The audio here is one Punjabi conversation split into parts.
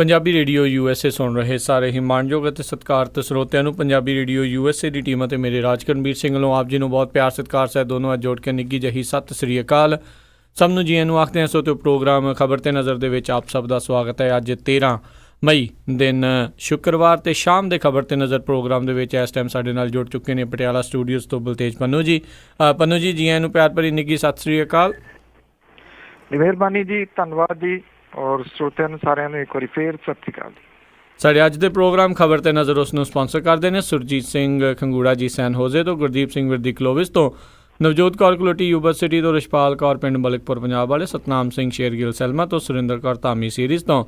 ਪੰਜਾਬੀ ਰੇਡੀਓ USA ਸੁਣ ਰਹੇ ਸਾਰੇ ਹੀ ਮਾਣਯੋਗ ਅਤੇ ਸਤਿਕਾਰਤ ਸਰੋਤਿਆਂ ਨੂੰ ਪੰਜਾਬੀ ਰੇਡੀਓ USA ਦੀ ਟੀਮ ਅਤੇ ਮੇਰੇ ਰਾਜਕਰਨਵੀਰ ਸਿੰਘ ਵੱਲੋਂ ਆਪ ਜੀ ਨੂੰ ਬਹੁਤ ਪਿਆਰ ਸਤਿਕਾਰ ਸਹਿਤ ਦੋਨੋਂ ਅੱਜ ਜੋੜ ਕੇ ਨਿੱਘੀ ਜਿਹੀ ਸਤਿ ਸ੍ਰੀ ਅਕਾਲ। ਸਭ ਨੂੰ ਜੀ ਆਇਆਂ ਨੂੰ ਆਖਦੇ ਹਾਂ। ਸੋ ਤੇ ਪ੍ਰੋਗਰਾਮ ਖਬਰ ਤੇ ਨਜ਼ਰ ਦੇ ਵਿੱਚ ਆਪ ਸਭ ਦਾ ਸਵਾਗਤ ਹੈ। ਅੱਜ 13 ਮਈ ਦਿਨ ਸ਼ੁੱਕਰਵਾਰ ਤੇ ਸ਼ਾਮ ਦੇ ਖਬਰ ਤੇ ਨਜ਼ਰ ਪ੍ਰੋਗਰਾਮ ਦੇ ਵਿੱਚ ਇਸ ਟਾਈਮ ਸਾਡੇ ਨਾਲ ਜੁੜ ਚੁੱਕੇ ਨੇ ਪਟਿਆਲਾ ਸਟੂਡੀਓਜ਼ ਤੋਂ ਬਲਤੇਜ ਪੰਨੂ ਜੀ। ਪੰਨੂ ਜੀ ਆਇਆਂ ਨੂੰ ਪਿਆਰ ਭਰੀ ਨਿੱਘੀ ਸਤਿ ਸ੍ਰੀ ਅਕਾਲ। ਮਿਹਰਬਾਨੀ ਜੀ, ਧੰਨਵਾਦ ਜੀ, ਔਰ ਸਰੋਤਿਆਂ ਨੂੰ ਸਾਰਿਆਂ ਨੂੰ ਇੱਕ ਵਾਰੀ ਫੇਰ ਸਤਿ ਸ਼੍ਰੀ ਅਕਾਲ ਜੀ। ਸਾਡੇ ਅੱਜ ਦੇ ਪ੍ਰੋਗਰਾਮ ਖਬਰ ਤੇ ਨਜ਼ਰ ਉਸ ਨੂੰ ਸਪਾਂਸਰ ਕਰਦੇ ਨੇ ਸੁਰਜੀਤ ਸਿੰਘ ਖੰਗੂੜਾ ਜੀ ਸੈਨ ਹੋਜ਼ੇ ਤੋਂ, ਗੁਰਦੀਪ ਸਿੰਘ ਵਿਰਦੀ ਕਲੋਵਿਸ ਤੋਂ, ਨਵਜੋਤ ਕੌਰ ਕਲੋਟੀ ਯੂਨੀਵਰਸਿਟੀ ਤੋਂ, ਰਿਸ਼ਪਾਲ ਕੌਰ ਪਿੰਡ ਮਲਿਕਪੁਰ ਪੰਜਾਬ ਵਾਲੇ, ਸਤਨਾਮ ਸਿੰਘ ਸ਼ੇਰਗਿੱਲ ਸੈਲਮਾ ਤੋਂ, ਸੁਰਿੰਦਰ ਕੌਰ ਧਾਮੀ ਸੀਰੀਜ਼ ਤੋਂ,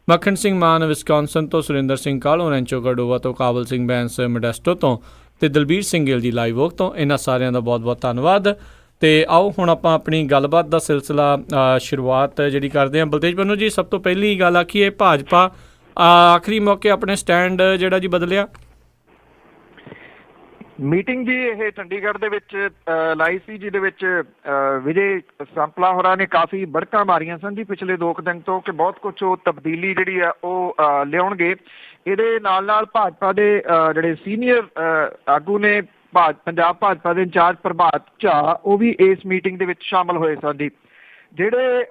ਮੱਖਣ ਸਿੰਘ ਮਾਨ ਵਿਸਕੌਨਸਨ ਤੋਂ, ਸੁਰਿੰਦਰ ਸਿੰਘ ਕਾਲੋ ਰੈਂਚੋ ਗੜੋਵਾ ਤੋਂ, ਕਾਬਲ ਸਿੰਘ ਬੈਂਸ ਮੋਡੈਸਟੋ ਤੋਂ ਅਤੇ ਦਲਬੀਰ ਸਿੰਘ ਗਿੱਲ ਜੀ ਲਾਈਵ ਵੋਕ ਤੋਂ। ਇਹਨਾਂ ਸਾਰਿਆਂ ਦਾ ਬਹੁਤ ਬਹੁਤ ਧੰਨਵਾਦ। ਅਤੇ ਆਓ ਹੁਣ ਆਪਾਂ ਆਪਣੀ ਗੱਲਬਾਤ ਦਾ ਸਿਲਸਿਲਾ ਸ਼ੁਰੂਆਤ ਜਿਹੜੀ ਕਰਦੇ ਹਾਂ। ਬਲਤੇਜ ਪੰਨੂ ਜੀ, ਸਭ ਤੋਂ ਪਹਿਲੀ ਗੱਲ ਆਖੀਏ, ਭਾਜਪਾ ਆਖਰੀ ਮੌਕੇ ਆਪਣੇ ਸਟੈਂਡ ਜਿਹੜਾ ਜੀ ਬਦਲਿਆ। ਮੀਟਿੰਗ ਜੀ ਇਹ ਚੰਡੀਗੜ੍ਹ ਦੇ ਵਿੱਚ ਲਾਈ ਸੀ, ਜਿਹਦੇ ਵਿੱਚ ਵਿਜੇ ਸੰਪਲਾ ਹੋਰਾਂ ਨੇ ਕਾਫੀ ਬੜਕਾਂ ਮਾਰੀਆਂ ਸਨ ਜੀ ਪਿਛਲੇ 2 ਦਿਨ ਤੋਂ ਕਿ ਬਹੁਤ ਕੁਛ ਉਹ ਤਬਦੀਲੀ ਜਿਹੜੀ ਆ ਉਹ ਲਿਆਉਣਗੇ। ਇਹਦੇ ਨਾਲ ਨਾਲ ਭਾਜਪਾ ਦੇ ਜਿਹੜੇ ਸੀਨੀਅਰ ਆਗੂ ਨੇ, ਪੰਜਾਬ ਭਾਜਪਾ ਦੇ ਇੰਚਾਰਜ ਪ੍ਰਭਾਤ ਝਾਅ, ਉਹ ਵੀ ਇਸ ਮੀਟਿੰਗ ਦੇ ਵਿੱਚ ਸ਼ਾਮਲ ਹੋਏ ਸਨ ਜੀ। ਜਿਹੜੇ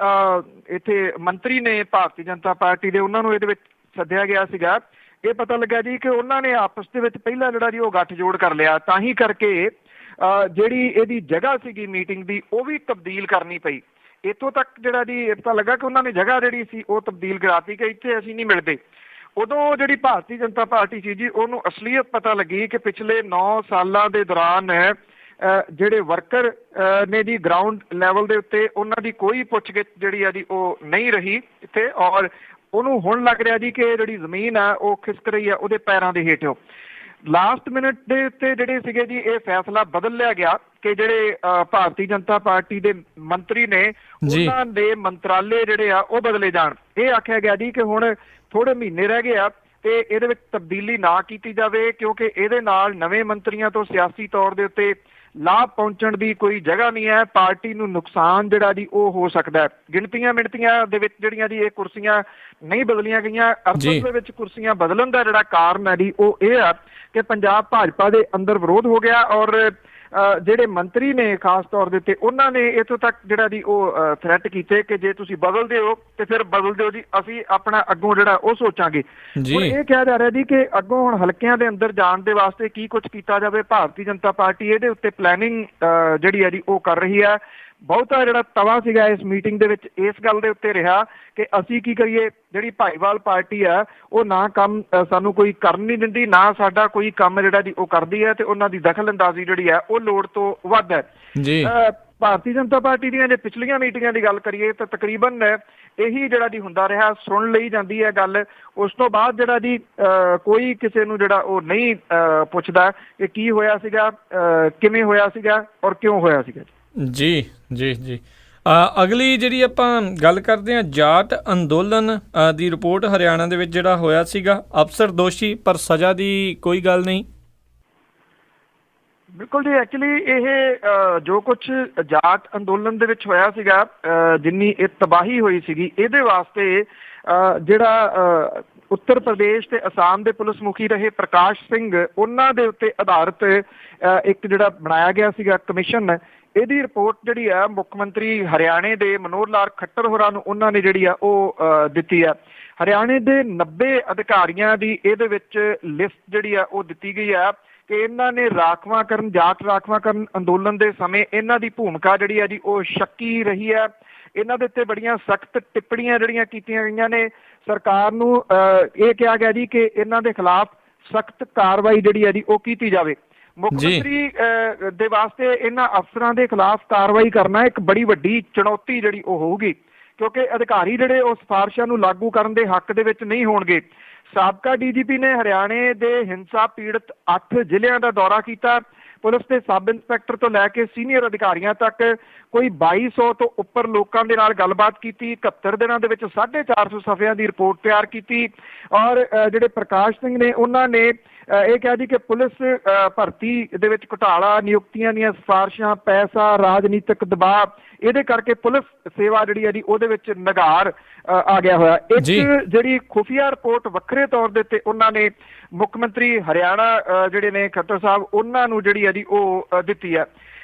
ਇੱਥੇ ਮੰਤਰੀ ਨੇ ਭਾਰਤੀ ਜਨਤਾ ਪਾਰਟੀ ਦੇ, ਉਹਨਾਂ ਨੂੰ ਇਹਦੇ ਵਿੱਚ ਸੱਦਿਆ ਗਿਆ ਸੀਗਾ। ਇਹ ਪਤਾ ਲੱਗਾ ਜੀ ਕਿ ਉਹਨਾਂ ਨੇ ਆਪਸ ਦੇ ਵਿੱਚ ਪਹਿਲਾਂ ਜਿਹੜਾ ਜੀ ਉਹ ਗੱਠਜੋੜ ਕਰ ਲਿਆ, ਤਾਂ ਹੀ ਕਰਕੇ ਜਿਹੜੀ ਇਹਦੀ ਜਗ੍ਹਾ ਸੀਗੀ ਮੀਟਿੰਗ ਦੀ ਉਹ ਵੀ ਤਬਦੀਲ ਕਰਨੀ ਪਈ। ਇੱਥੋਂ ਤੱਕ ਜਿਹੜਾ ਜੀ ਇਹ ਪਤਾ ਲੱਗਾ ਕਿ ਉਹਨਾਂ ਨੇ ਜਗ੍ਹਾ ਜਿਹੜੀ ਸੀ ਉਹ ਤਬਦੀਲ ਕਰਾਤੀ ਕਿ ਇੱਥੇ ਅਸੀਂ ਨਹੀਂ ਮਿਲਦੇ। ਉਦੋਂ ਜਿਹੜੀ ਭਾਰਤੀ ਜਨਤਾ ਪਾਰਟੀ ਸੀ ਜੀ, ਉਹਨੂੰ ਅਸਲੀਅਤ ਪਤਾ ਲੱਗੀ ਕਿ ਪਿਛਲੇ 9 ਸਾਲਾਂ ਦੇ ਦੌਰਾਨ ਜਿਹੜੇ ਵਰਕਰ ਨੇ ਜੀ ਗਰਾਊਂਡ ਲੈਵਲ ਦੇ ਉੱਤੇ, ਉਹਨਾਂ ਦੀ ਕੋਈ ਪੁੱਛਗਿੱਛ ਜਿਹੜੀ ਆ ਜੀ ਉਹ ਨਹੀਂ ਰਹੀ ਇੱਥੇ। ਔਰ ਉਹਨੂੰ ਹੁਣ ਲੱਗ ਰਿਹਾ ਜੀ ਕਿ ਜਿਹੜੀ ਜ਼ਮੀਨ ਆ ਉਹ ਖਿਸਕ ਰਹੀ ਆ ਉਹਦੇ ਪੈਰਾਂ ਦੇ ਹੇਠੋਂ। ਲਾਸਟ ਮਿੰਟ ਦੇ ਉੱਤੇ ਜਿਹੜੇ ਸੀਗੇ ਜੀ ਇਹ ਫੈਸਲਾ ਬਦਲ ਲਿਆ ਗਿਆ ਕਿ ਜਿਹੜੇ ਭਾਰਤੀ ਜਨਤਾ ਪਾਰਟੀ ਦੇ ਮੰਤਰੀ ਨੇ, ਉਹਨਾਂ ਦੇ ਮੰਤਰਾਲੇ ਜਿਹੜੇ ਆ ਉਹ ਬਦਲੇ ਜਾਣ। ਇਹ ਆਖਿਆ ਗਿਆ ਜੀ ਕਿ ਹੁਣ ਥੋੜੇ ਮਹੀਨੇ ਰਹਿ ਗਏ ਆ ਤੇ ਇਹਦੇ ਵਿੱਚ ਤਬਦੀਲੀ ਨਾ ਕੀਤੀ ਜਾਵੇ, ਕਿਉਂਕਿ ਇਹਦੇ ਨਾਲ ਨਵੇਂ ਮੰਤਰੀਆਂ ਤੋਂ ਸਿਆਸੀ ਤੌਰ ਦੇ ਉੱਤੇ ਲਾਭ ਪਹੁੰਚਣ ਦੀ ਕੋਈ ਜਗ੍ਹਾ ਨਹੀਂ ਹੈ। ਪਾਰਟੀ ਨੂੰ ਨੁਕਸਾਨ ਜਿਹੜਾ ਜੀ ਉਹ ਹੋ ਸਕਦਾ ਹੈ। ਗਿਣਤੀਆਂ ਮਿਣਤੀਆਂ ਦੇ ਵਿੱਚ ਜਿਹੜੀਆਂ ਜੀ ਇਹ ਕੁਰਸੀਆਂ ਨਹੀਂ ਬਦਲੀਆਂ ਗਈਆਂ। ਅਸਲ ਦੇ ਵਿੱਚ ਕੁਰਸੀਆਂ ਬਦਲਣ ਦਾ ਜਿਹੜਾ ਕਾਰਨ ਹੈ ਜੀ ਉਹ ਇਹ ਆ ਕਿ ਪੰਜਾਬ ਭਾਜਪਾ ਦੇ ਅੰਦਰ ਵਿਰੋਧ ਹੋ ਗਿਆ, ਔਰ ਜਿਹੜੇ ਮੰਤਰੀ ਨੇ ਖਾਸ ਤੌਰ ਦੇ ਉੱਤੇ, ਉਹਨਾਂ ਨੇ ਇੱਥੋਂ ਤੱਕ ਜਿਹੜਾ ਜੀ ਉਹ ਥ੍ਰੈਟ ਕੀਤੇ ਕਿ ਜੇ ਤੁਸੀਂ ਬਦਲਦੇ ਹੋ ਤੇ ਫਿਰ ਬਦਲ ਦਿਓ ਜੀ, ਅਸੀਂ ਆਪਣਾ ਅੱਗੋਂ ਜਿਹੜਾ ਉਹ ਸੋਚਾਂਗੇ। ਹੁਣ ਇਹ ਕਿਹਾ ਜਾ ਰਿਹਾ ਜੀ ਕਿ ਅੱਗੋਂ ਹੁਣ ਹਲਕਿਆਂ ਦੇ ਅੰਦਰ ਜਾਣ ਦੇ ਵਾਸਤੇ ਕੀ ਕੁਝ ਕੀਤਾ ਜਾਵੇ। ਭਾਰਤੀ ਜਨਤਾ ਪਾਰਟੀ ਇਹਦੇ ਉੱਤੇ ਪਲੈਨਿੰਗ ਜਿਹੜੀ ਹੈ ਜੀ ਉਹ ਕਰ ਰਹੀ ਹੈ। ਬਹੁਤਾ ਜਿਹੜਾ ਤਵਾ ਸੀਗਾ ਇਸ ਮੀਟਿੰਗ ਦੇ ਵਿੱਚ ਇਸ ਗੱਲ ਦੇ ਉੱਤੇ ਰਿਹਾ ਕਿ ਅਸੀਂ ਕੀ ਕਰੀਏ। ਜਿਹੜੀ ਭਾਈਵਾਲ ਪਾਰਟੀ ਆ ਉਹ ਨਾ ਕੰਮ ਸਾਨੂੰ ਕੋਈ ਕਰਨ ਨਹੀਂ ਦਿੰਦੀ, ਨਾ ਸਾਡਾ ਕੋਈ ਕੰਮ ਜਿਹੜਾ ਜੀ ਉਹ ਕਰਦੀ ਹੈ, ਤੇ ਉਹਨਾਂ ਦੀ ਦਖਲ ਅੰਦਾਜ਼ੀ ਜਿਹੜੀ ਹੈ ਉਹ ਲੋੜ ਤੋਂ ਵੱਧ ਹੈ ਜੀ। ਭਾਰਤੀ ਜਨਤਾ ਪਾਰਟੀ ਦੀਆਂ ਜੇ ਪਿਛਲੀਆਂ ਮੀਟਿੰਗਾਂ ਦੀ ਗੱਲ ਕਰੀਏ ਤਾਂ ਤਕਰੀਬਨ ਇਹੀ ਜਿਹੜਾ ਜੀ ਹੁੰਦਾ ਰਿਹਾ, ਸੁਣ ਲਈ ਜਾਂਦੀ ਹੈ ਗੱਲ। ਉਸ ਤੋਂ ਬਾਅਦ ਜਿਹੜਾ ਜੀ ਕੋਈ ਕਿਸੇ ਨੂੰ ਜਿਹੜਾ ਉਹ ਨਹੀਂ ਪੁੱਛਦਾ ਕਿ ਕੀ ਹੋਇਆ ਸੀਗਾ, ਕਿਵੇਂ ਹੋਇਆ ਸੀਗਾ ਔਰ ਕਿਉਂ ਹੋਇਆ ਸੀਗਾ ਜੀ। ਜੀ ਜੀ ਅਗਲੀ ਜਿਹੜੀ ਆਪਾਂ ਗੱਲ ਕਰਦੇ ਹਾਂ, ਜਾਟ ਅੰਦੋਲਨ ਦੀ ਰਿਪੋਰਟ ਹਰਿਆਣਾ ਦੇ ਵਿੱਚ ਜਿਹੜਾ ਹੋਇਆ ਸੀਗਾ, ਅਫਸਰ ਦੋਸ਼ੀ ਪਰ ਸਜ਼ਾ ਦੀ ਕੋਈ ਗੱਲ ਨਹੀਂ। ਬਿਲਕੁਲ ਜੀ, ਐਕਚੁਅਲੀ ਇਹ ਜੋ ਕੁਛ ਜਾਟ ਅੰਦੋਲਨ ਦੇ ਵਿੱਚ ਹੋਇਆ ਸੀਗਾ, ਜਿੰਨੀ ਇਹ ਤਬਾਹੀ ਹੋਈ ਸੀਗੀ, ਇਹਦੇ ਵਾਸਤੇ ਜਿਹੜਾ ਉੱਤਰ ਪ੍ਰਦੇਸ਼ ਤੇ ਅਸਾਮ ਦੇ ਪੁਲਿਸ ਮੁਖੀ ਰਹੇ ਪ੍ਰਕਾਸ਼ ਸਿੰਘ, ਉਹਨਾਂ ਦੇ ਉੱਤੇ ਆਧਾਰਿਤ ਇੱਕ ਜਿਹੜਾ ਬਣਾਇਆ ਗਿਆ ਸੀਗਾ ਕਮਿਸ਼ਨ, ਇਹਦੀ ਰਿਪੋਰਟ ਜਿਹੜੀ ਆ ਮੁੱਖ ਮੰਤਰੀ ਹਰਿਆਣੇ ਦੇ ਮਨੋਹਰ ਲਾਲ ਖੱਟਰ ਹੋਰਾਂ ਨੂੰ ਉਹਨਾਂ ਨੇ ਜਿਹੜੀ ਆ ਉਹ ਦਿੱਤੀ ਆ। ਹਰਿਆਣੇ ਦੇ 90 ਅਧਿਕਾਰੀਆਂ ਦੀ ਇਹਦੇ ਵਿੱਚ ਲਿਸਟ ਜਿਹੜੀ ਆ ਉਹ ਦਿੱਤੀ ਗਈ ਆ ਕਿ ਇਹਨਾਂ ਨੇ ਰਾਖਵਾਂਕਰਨ, ਜਾਟ ਰਾਖਵਾਂਕਰਨ ਅੰਦੋਲਨ ਦੇ ਸਮੇਂ ਇਹਨਾਂ ਦੀ ਭੂਮਿਕਾ ਜਿਹੜੀ ਆ ਜੀ ਉਹ ਸ਼ੱਕੀ ਰਹੀ ਹੈ। ਇਹਨਾਂ ਦੇ ਉੱਤੇ ਬੜੀਆਂ ਸਖਤ ਟਿੱਪਣੀਆਂ ਜਿਹੜੀਆਂ ਕੀਤੀਆਂ ਗਈਆਂ ਨੇ। ਸਰਕਾਰ ਨੂੰ ਇਹ ਕਿਹਾ ਗਿਆ ਜੀ ਕਿ ਇਹਨਾਂ ਦੇ ਖਿਲਾਫ ਸਖਤ ਕਾਰਵਾਈ ਜਿਹੜੀ ਆ ਜੀ ਉਹ ਕੀਤੀ ਜਾਵੇ। ਮੁੱਖ ਮੰਤਰੀ ਦੇ ਵਾਸਤੇ ਇਹਨਾਂ ਅਫਸਰਾਂ ਦੇ ਖਿਲਾਫ ਕਾਰਵਾਈ ਕਰਨਾ ਇੱਕ ਬੜੀ ਵੱਡੀ ਚੁਣੌਤੀ ਜਿਹੜੀ ਉਹ ਹੋਊਗੀ, ਕਿਉਂਕਿ ਅਧਿਕਾਰੀ ਜਿਹੜੇ ਉਹ ਸਿਫਾਰਿਸ਼ਾਂ ਨੂੰ ਲਾਗੂ ਕਰਨ ਦੇ ਹੱਕ ਦੇ ਵਿੱਚ ਨਹੀਂ ਹੋਣਗੇ। ਸਾਬਕਾ DGP ਨੇ ਹਰਿਆਣੇ ਦੇ ਹਿੰਸਾ ਪੀੜਤ 8 ਜ਼ਿਲ੍ਹਿਆਂ ਦਾ ਦੌਰਾ ਕੀਤਾ। ਪੁਲਿਸ ਦੇ ਸਬ ਇੰਸਪੈਕਟਰ ਤੋਂ ਲੈ ਕੇ ਸੀਨੀਅਰ ਅਧਿਕਾਰੀਆਂ ਤੱਕ ਕੋਈ 2200 ਤੋਂ ਉੱਪਰ ਲੋਕਾਂ ਦੇ ਨਾਲ ਗੱਲਬਾਤ ਕੀਤੀ। 71 ਦਿਨਾਂ ਦੇ ਵਿੱਚ 450 ਸਫ਼ਿਆਂ ਦੀ ਰਿਪੋਰਟ ਤਿਆਰ ਕੀਤੀ। ਔਰ ਜਿਹੜੇ ਪ੍ਰਕਾਸ਼ ਸਿੰਘ ਨੇ, ਉਹਨਾਂ ਨੇ ਇਹ ਕਿਹਾ ਜੀ ਕਿ ਪੁਲਿਸ ਭਰਤੀ ਦੇ ਵਿੱਚ ਘੁਟਾਲਾ, ਨਿਯੁਕਤੀਆਂ ਦੀਆਂ ਸਿਫਾਰਿਸ਼ਾਂ, ਪੈਸਾ, ਰਾਜਨੀਤਿਕ ਦਬਾਅ, ਇਹਦੇ ਕਰਕੇ ਪੁਲਿਸ ਸੇਵਾ ਜਿਹੜੀ ਹੈ ਜੀ ਉਹਦੇ ਵਿੱਚ ਨਿਘਾਰ ਆ ਗਿਆ ਹੋਇਆ। ਇੱਕ ਜਿਹੜੀ ਖੁਫੀਆ ਰਿਪੋਰਟ ਵੱਖਰੇ ਤੌਰ ਦੇ ਉੱਤੇ ਉਹਨਾਂ ਨੇ ਮੁੱਖ ਮੰਤਰੀ ਹਰਿਆਣਾ ਜਿਹੜੇ ਨੇ ਖੱਟਰ ਸਾਹਿਬ ਉਹਨਾਂ ਨੂੰ ਜਿਹੜੀ ਹੈ ਜੀ ਉਹ ਦਿੱਤੀ ਹੈ।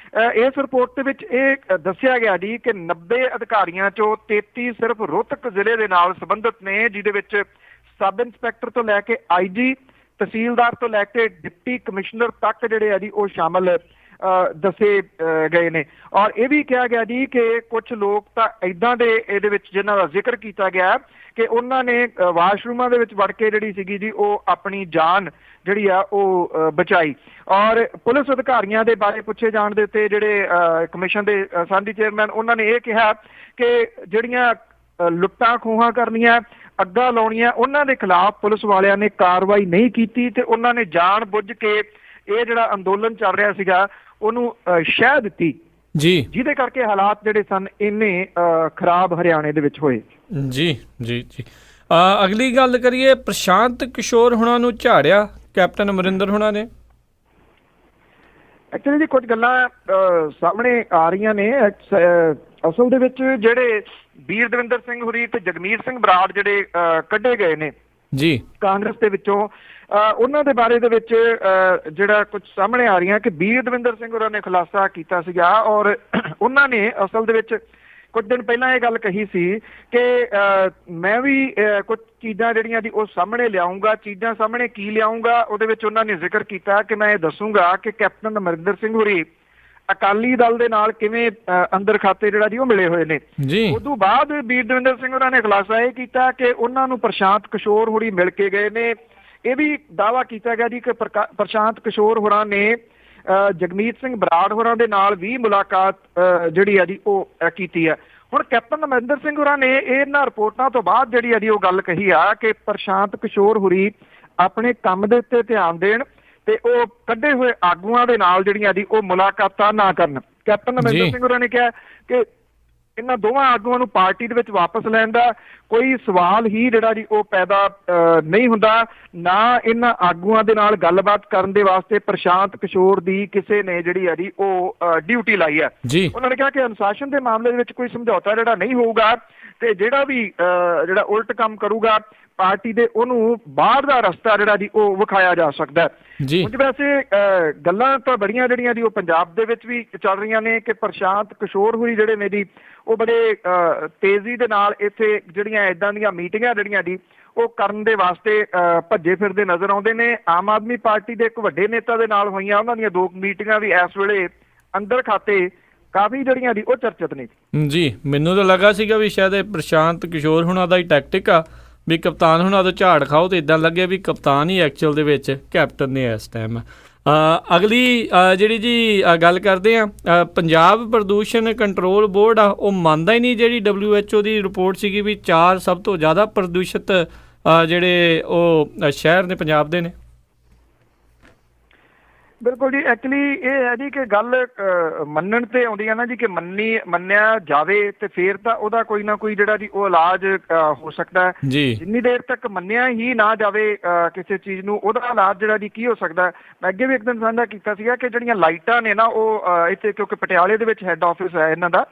ਇਸ ਰਿਪੋਰਟ ਦੇ ਵਿੱਚ ਇਹ ਦੱਸਿਆ ਗਿਆ ਜੀ ਕਿ 90 ਅਧਿਕਾਰੀਆਂ ਚੋਂ 33 ਸਿਰਫ ਰੋਹਤਕ ਜ਼ਿਲ੍ਹੇ ਦੇ ਨਾਲ ਸੰਬੰਧਿਤ ਨੇ, ਜਿਹਦੇ ਵਿੱਚ ਸਬ ਇੰਸਪੈਕਟਰ ਤੋਂ ਲੈ ਕੇ IG, ਤਹਿਸੀਲਦਾਰ ਤੋਂ ਲੈ ਕੇ ਡਿਪਟੀ ਕਮਿਸ਼ਨਰ ਤੱਕ ਜਿਹੜੇ ਆ ਜੀ ਉਹ ਸ਼ਾਮਲ ਦੱਸੇ ਗਏ ਨੇ। ਔਰ ਇਹ ਵੀ ਕਿਹਾ ਗਿਆ ਜੀ ਕਿ ਕੁਝ ਲੋਕ ਤਾਂ ਏਦਾਂ ਦੇ ਇਹਦੇ ਵਿੱਚ ਜਿਨ੍ਹਾਂ ਦਾ ਜ਼ਿਕਰ ਕੀਤਾ ਗਿਆ ਕਿ ਉਹਨਾਂ ਨੇ ਵਾਸ਼ਰੂਮਾਂ ਦੇ ਵਿੱਚ ਵੜ ਕੇ ਜਿਹੜੀ ਸੀਗੀ ਜੀ ਉਹ ਆਪਣੀ ਜਾਨ ਜਿਹੜੀ ਆ ਉਹ ਬਚਾਈ। ਔਰ ਪੁਲਿਸ ਅਧਿਕਾਰੀਆਂ ਦੇ ਬਾਰੇ ਪੁੱਛੇ ਜਾਣ ਦੇ ਉੱਤੇ ਜਿਹੜੇ ਕਮਿਸ਼ਨ ਦੇ ਸਾਂਝੀ ਚੇਅਰਮੈਨ ਉਹਨਾਂ ਨੇ ਇਹ ਕਿਹਾ ਕਿ ਜਿਹੜੀਆਂ ਲੁੱਟਾਂ ਖੋਹਾਂ ਕਰਨੀਆਂ, ਅੱਗਾਂ ਲਾਉਣੀਆਂ, ਉਹਨਾਂ ਦੇ ਖਿਲਾਫ ਪੁਲਿਸ ਵਾਲਿਆਂ ਨੇ ਕਾਰਵਾਈ ਨਹੀਂ ਕੀਤੀ ਤੇ ਉਹਨਾਂ ਨੇ ਜਾਣ ਬੁੱਝ ਕੇ ਇਹ ਜਿਹੜਾ ਅੰਦੋਲਨ ਚੱਲ ਰਿਹਾ ਸੀਗਾ ਉਹਨੂੰ ਸ਼ਹਿ ਦਿੱਤੀ ਜੀ, ਜਿਹਦੇ ਕਰਕੇ ਹਾਲਾਤ ਜਿਹੜੇ ਸਨ ਇੰਨੇ ਖਰਾਬ ਹਰਿਆਣੇ ਦੇ ਵਿੱਚ ਹੋਏ। ਜੀ ਜੀ ਜੀ ਅਗਲੀ ਗੱਲ ਕਰੀਏ, ਪ੍ਰਸ਼ਾਂਤ ਕਿਸ਼ੋਰ ਹੁਣਾਂ ਨੂੰ ਝਾੜਿਆ ਕੈਪਟਨ ਅਮਰਿੰਦਰ ਹੁਣਾਂ ਨੇ। ਐਕਚੁਅਲੀ ਜੀ ਕੁਝ ਗੱਲਾਂ ਸਾਹਮਣੇ ਆ ਰਹੀਆਂ ਨੇ। ਅਸਲ ਦੇ ਵਿੱਚ ਜਿਹੜੇ ਵੀਰ ਦਵਿੰਦਰ ਸਿੰਘ ਹੁਰੀ ਤੇ ਜਗਮੀਤ ਸਿੰਘ ਬਰਾੜ ਜਿਹੜੇ ਕੱਢੇ ਗਏ ਨੇ ਜੀ ਕਾਂਗਰਸ ਦੇ ਵਿੱਚੋਂ, ਉਹਨਾਂ ਦੇ ਬਾਰੇ ਦੇ ਵਿੱਚ ਜਿਹੜਾ ਕੁਝ ਸਾਹਮਣੇ ਆ ਰਹੀਆਂ ਕਿ ਵੀਰ ਦਵਿੰਦਰ ਸਿੰਘ ਹੋਰਾਂ ਨੇ ਖੁਲਾਸਾ ਕੀਤਾ ਸੀਗਾ ਔਰ ਉਹਨਾਂ ਨੇ ਅਸਲ ਦੇ ਵਿੱਚ ਕੁਝ ਦਿਨ ਪਹਿਲਾਂ ਇਹ ਗੱਲ ਕਹੀ ਸੀ ਕਿ ਮੈਂ ਵੀ ਕੁਝ ਚੀਜ਼ਾਂ ਜਿਹੜੀਆਂ ਦੀ ਉਹ ਸਾਹਮਣੇ ਲਿਆਉਂਗਾ। ਚੀਜ਼ਾਂ ਸਾਹਮਣੇ ਕੀ ਲਿਆਉਂਗਾ, ਉਹਦੇ ਵਿੱਚ ਉਹਨਾਂ ਨੇ ਜ਼ਿਕਰ ਕੀਤਾ ਕਿ ਮੈਂ ਇਹ ਦੱਸੂਗਾ ਕਿ ਕੈਪਟਨ ਅਮਰਿੰਦਰ ਸਿੰਘ ਹੋਰੀ ਅਕਾਲੀ ਦਲ ਦੇ ਨਾਲ ਕਿਵੇਂ ਅੰਦਰ ਖਾਤੇ ਜਿਹੜਾ ਜੀ ਉਹ ਮਿਲੇ ਹੋਏ ਨੇ। ਉਦੋਂ ਬਾਅਦ ਵੀਰ ਦਵਿੰਦਰ ਸਿੰਘ ਹੋਰਾਂ ਨੇ ਖੁਲਾਸਾ ਇਹ ਕੀਤਾ ਕਿ ਉਹਨਾਂ ਨੂੰ ਪ੍ਰਸ਼ਾਂਤ ਕਿਸ਼ੋਰ ਹੋਰੀ ਮਿਲ ਕੇ ਗਏ ਨੇ। ਇਹ ਵੀ ਦਾਅਵਾ ਕੀਤਾ ਗਿਆ ਜੀ ਕਿ ਪ੍ਰਸ਼ਾਂਤ ਕਿਸ਼ੋਰ ਹੋਰਾਂ ਨੇ ਜਗਮੀਤ ਸਿੰਘ ਬਰਾੜ ਹੋਰਾਂ ਦੇ ਨਾਲ ਵੀ ਮੁਲਾਕਾਤ ਜਿਹੜੀ ਆ ਜੀ ਉਹ ਕੀਤੀ ਹੈ। ਹੁਣ ਕੈਪਟਨ ਅਮਰਿੰਦਰ ਸਿੰਘ ਹੋਰਾਂ ਨੇ ਇਹਨਾਂ ਰਿਪੋਰਟਾਂ ਤੋਂ ਬਾਅਦ ਜਿਹੜੀ ਆ ਜੀ ਉਹ ਗੱਲ ਕਹੀ ਆ ਕਿ ਪ੍ਰਸ਼ਾਂਤ ਕਿਸ਼ੋਰ ਹੋਰੀ ਆਪਣੇ ਕੰਮ ਦੇ ਉੱਤੇ ਧਿਆਨ ਦੇਣ ਤੇ ਉਹ ਕੱਢੇ ਹੋਏ ਆਗੂਆਂ ਦੇ ਨਾਲ ਜਿਹੜੀਆਂ ਜੀ ਉਹ ਮੁਲਾਕਾਤਾਂ ਨਾ ਕਰਨ। ਕੈਪਟਨ ਅਮਰਿੰਦਰ ਸਿੰਘ ਹੋਰਾਂ ਨੇ ਕਿਹਾ ਕਿ ਇਹਨਾਂ ਦੋਵਾਂ ਆਗੂਆਂ ਨੂੰ ਪਾਰਟੀ ਦੇ ਵਿੱਚ ਵਾਪਸ ਲੈਣ ਦਾ ਕੋਈ ਸਵਾਲ ਹੀ ਜਿਹੜਾ ਜੀ ਉਹ ਪੈਦਾ ਨਹੀਂ ਹੁੰਦਾ। ਨਾ ਇਹਨਾਂ ਆਗੂਆਂ ਦੇ ਨਾਲ ਗੱਲਬਾਤ ਕਰਨ ਦੇ ਵਾਸਤੇ ਪ੍ਰਸ਼ਾਂਤ ਕਿਸ਼ੋਰ ਦੀ ਕਿਸੇ ਨੇ ਜਿਹੜੀ ਆ ਜੀ ਉਹ ਡਿਊਟੀ ਲਾਈ ਹੈ। ਉਹਨਾਂ ਨੇ ਕਿਹਾ ਕਿ ਅਨੁਸ਼ਾਸਨ ਦੇ ਮਾਮਲੇ ਦੇ ਵਿੱਚ ਕੋਈ ਸਮਝੌਤਾ ਜਿਹੜਾ ਨਹੀਂ ਹੋਊਗਾ ਤੇ ਜਿਹੜਾ ਵੀ ਜਿਹੜਾ ਉਲਟ ਕੰਮ ਕਰੂਗਾ ਪਾਰਟੀ ਦੇ ਉਹਨੂੰ ਬਾਹਰ ਦਾ ਰਸਤਾ ਜਿਹੜਾ ਜੀ ਉਹ ਵਿਖਾਇਆ ਜਾ ਸਕਦਾ ਹੈ। ਵੈਸੇ ਗੱਲਾਂ ਤਾਂ ਬੜੀਆਂ ਜਿਹੜੀਆਂ ਜੀ ਉਹ ਪੰਜਾਬ ਦੇ ਵਿੱਚ ਵੀ ਚੱਲ ਰਹੀਆਂ ਨੇ ਕਿ ਪ੍ਰਸ਼ਾਂਤ ਕਿਸ਼ੋਰ ਹੋਰੀ ਜਿਹੜੇ ਨੇ ਜੀ ਉਹ ਬੜੇ ਤੇਜ਼ੀ ਦੇ ਨਾਲ ਇੱਥੇ ਜਿਹੜੀਆਂ ਏਦਾਂ ਦੀਆਂ ਮੀਟਿੰਗਾਂ ਜਿਹੜੀਆਂ ਜੀ ਉਹ ਕਰਨ ਦੇ ਵਾਸਤੇ ਭੱਜੇ ਫਿਰਦੇ ਨਜ਼ਰ ਆਉਂਦੇ ਨੇ। ਆਮ ਆਦਮੀ ਪਾਰਟੀ ਦੇ ਇੱਕ ਵੱਡੇ ਨੇਤਾ ਦੇ ਨਾਲ ਹੋਈਆਂ ਉਹਨਾਂ ਦੀਆਂ 2 ਮੀਟਿੰਗਾਂ ਵੀ ਇਸ ਵੇਲੇ ਅੰਦਰ ਖਾਤੇ ਕਾਫੀ ਜਿਹੜੀਆਂ ਦੀ ਉਹ ਚਰਚਿਤ ਨੇ। ਜੀ ਮੈਨੂੰ ਤਾਂ ਲੱਗਾ ਸੀਗਾ ਵੀ ਸ਼ਾਇਦ ਇਹ ਪ੍ਰਸ਼ਾਂਤ ਕਿਸ਼ੋਰ ਹੁਣਾਂ ਦਾ ਹੀ ਟੈਕਟਿਕ ਆ ਵੀ ਕਪਤਾਨ ਹੁਣਾਂ ਤੋਂ ਝਾੜ ਖਾਓ, ਤੇ ਇਦਾਂ ਲੱਗੇ ਵੀ ਕਪਤਾਨ ਹੀ ਐਕਚੁਅਲ ਦੇ ਵਿੱਚ ਕੈਪਟਨ ਨੇ ਇਸ ਟਾਈਮ। ਅਗਲੀ ਜਿਹੜੀ ਜੀ ਗੱਲ ਕਰਦੇ ਆ, ਪੰਜਾਬ ਪ੍ਰਦੂਸ਼ਣ ਕੰਟਰੋਲ ਬੋਰਡ ਆ ਉਹ ਮੰਨਦਾ ਹੀ ਨਹੀਂ ਜਿਹੜੀ WHO ਦੀ ਰਿਪੋਰਟ ਸੀਗੀ ਵੀ 4 ਸਭ ਤੋਂ ਜ਼ਿਆਦਾ ਪ੍ਰਦੂਸ਼ਿਤ ਜਿਹੜੇ ਉਹ ਸ਼ਹਿਰ ਨੇ ਪੰਜਾਬ ਦੇ ਨੇ। ਬਿਲਕੁਲ ਜੀ, ਐਕਚੁਅਲੀ ਇਹ ਹੈ ਜੀ ਕਿ ਗੱਲ ਮੰਨਣ ਤੇ ਆਉਂਦੀ ਹੈ ਨਾ ਜੀ ਕਿ ਮੰਨਿਆ ਜਾਵੇ ਤੇ ਫੇਰ ਤਾਂ ਉਹਦਾ ਕੋਈ ਨਾ ਕੋਈ ਜਿਹੜਾ ਜੀ ਉਹ ਇਲਾਜ ਹੋ ਸਕਦਾ ਹੈ। ਜਿੰਨੀ ਦੇਰ ਤੱਕ ਮੰਨਿਆ ਹੀ ਨਾ ਜਾਵੇ ਕਿਸੇ ਚੀਜ਼ ਨੂੰ, ਉਹਦਾ ਇਲਾਜ ਜਿਹੜਾ ਜੀ ਕੀ ਹੋ ਸਕਦਾ। ਮੈਂ ਅੱਗੇ ਵੀ ਇੱਕ ਦਿਨ ਸਾਂਝਾ ਕੀਤਾ ਸੀਗਾ ਕਿ ਜਿਹੜੀਆਂ ਲਾਈਟਾਂ ਨੇ ਨਾ ਉਹ ਇੱਥੇ, ਕਿਉਂਕਿ ਪਟਿਆਲੇ ਦੇ ਵਿੱਚ ਹੈੱਡ ਆਫਿਸ ਹੈ ਇਹਨਾਂ ਦਾ,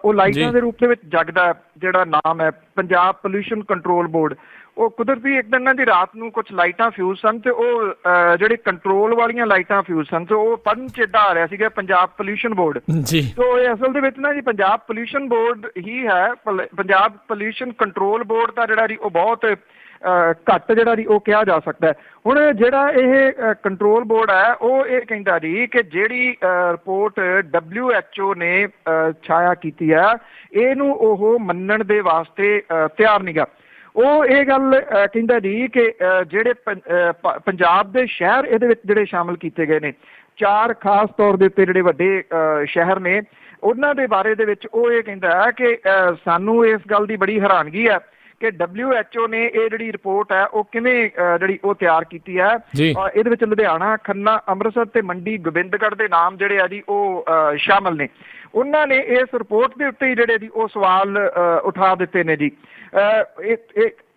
ਉਹ ਲਾਈਟਾਂ ਦੇ ਰੂਪ ਦੇ ਵਿੱਚ ਜਗਦਾ ਜਿਹੜਾ ਨਾਮ ਹੈ ਪੰਜਾਬ ਪੋਲਿਊਸ਼ਨ ਕੰਟਰੋਲ ਬੋਰਡ। ਉਹ ਕੁਦਰਤੀ ਇੱਕ ਦਿਨ ਦੀ ਰਾਤ ਨੂੰ ਕੁਝ ਲਾਈਟਾਂ ਫਿਊਜ਼ ਸਨ ਤੇ ਉਹ ਜਿਹੜੇ ਕੰਟਰੋਲ ਵਾਲੀਆਂ ਲਾਈਟਾਂ ਫਿਊਜ਼ ਸਨ ਤੇ ਉਹ ਪੜ੍ਹਨ ਚ ਏਦਾਂ ਆ ਰਿਹਾ ਸੀਗਾ ਪੰਜਾਬ ਪੋਲਿਊਸ਼ਨ ਬੋਰਡ। ਸੋ ਇਹ ਅਸਲ ਦੇ ਵਿੱਚ ਨਾ ਜੀ ਪੰਜਾਬ ਪੋਲਿਊਸ਼ਨ ਬੋਰਡ ਹੀ ਹੈ। ਪੰਜਾਬ ਪੋਲਿਊਸ਼ਨ ਕੰਟਰੋਲ ਬੋਰਡ ਦਾ ਜਿਹੜਾ ਜੀ ਉਹ ਬਹੁਤ ਘੱਟ ਜਿਹੜਾ ਜੀ ਉਹ ਕਿਹਾ ਜਾ ਸਕਦਾ। ਹੁਣ ਜਿਹੜਾ ਇਹ ਕੰਟਰੋਲ ਬੋਰਡ ਹੈ ਉਹ ਇਹ ਕਹਿੰਦਾ ਜੀ ਕਿ ਜਿਹੜੀ ਰਿਪੋਰਟ WHO ਨੇ ਛਾਇਆ ਕੀਤੀ ਹੈ ਇਹਨੂੰ ਉਹ ਮੰਨਣ ਦੇ ਵਾਸਤੇ ਤਿਆਰ ਨਹੀਂ ਗਾ। ਉਹ ਇਹ ਗੱਲ ਕਹਿੰਦਾ ਜੀ ਕਿ ਜਿਹੜੇ ਪੰਜਾਬ ਦੇ ਸ਼ਹਿਰ ਇਹਦੇ ਵਿੱਚ ਜਿਹੜੇ ਸ਼ਾਮਲ ਕੀਤੇ ਗਏ ਨੇ, 4 ਖਾਸ ਤੌਰ ਦੇ ਉੱਤੇ ਜਿਹੜੇ ਵੱਡੇ ਸ਼ਹਿਰ ਨੇ, ਉਹਨਾਂ ਦੇ ਬਾਰੇ ਦੇ ਵਿੱਚ ਉਹ ਇਹ ਕਹਿੰਦਾ ਹੈ ਕਿ ਸਾਨੂੰ ਇਸ ਗੱਲ ਦੀ ਬੜੀ ਹੈਰਾਨਗੀ ਹੈ ਕਿ WHO ਨੇ ਇਹ ਜਿਹੜੀ ਰਿਪੋਰਟ ਹੈ ਉਹ ਕਿਵੇਂ ਜਿਹੜੀ ਉਹ ਤਿਆਰ ਕੀਤੀ ਹੈ। ਇਹਦੇ ਵਿੱਚ ਲੁਧਿਆਣਾ, ਖੰਨਾ, ਅੰਮ੍ਰਿਤਸਰ ਤੇ ਮੰਡੀ ਗੋਬਿੰਦਗੜ੍ਹ ਦੇ ਨਾਮ ਜਿਹੜੇ ਆ ਜੀ ਉਹ ਸ਼ਾਮਲ ਨੇ। ਉਹਨਾਂ ਨੇ ਇਸ ਰਿਪੋਰਟ ਦੇ ਉੱਤੇ ਹੀ ਜਿਹੜੇ ਜੀ ਉਹ ਸਵਾਲ ਉਠਾ ਦਿੱਤੇ ਨੇ ਜੀ।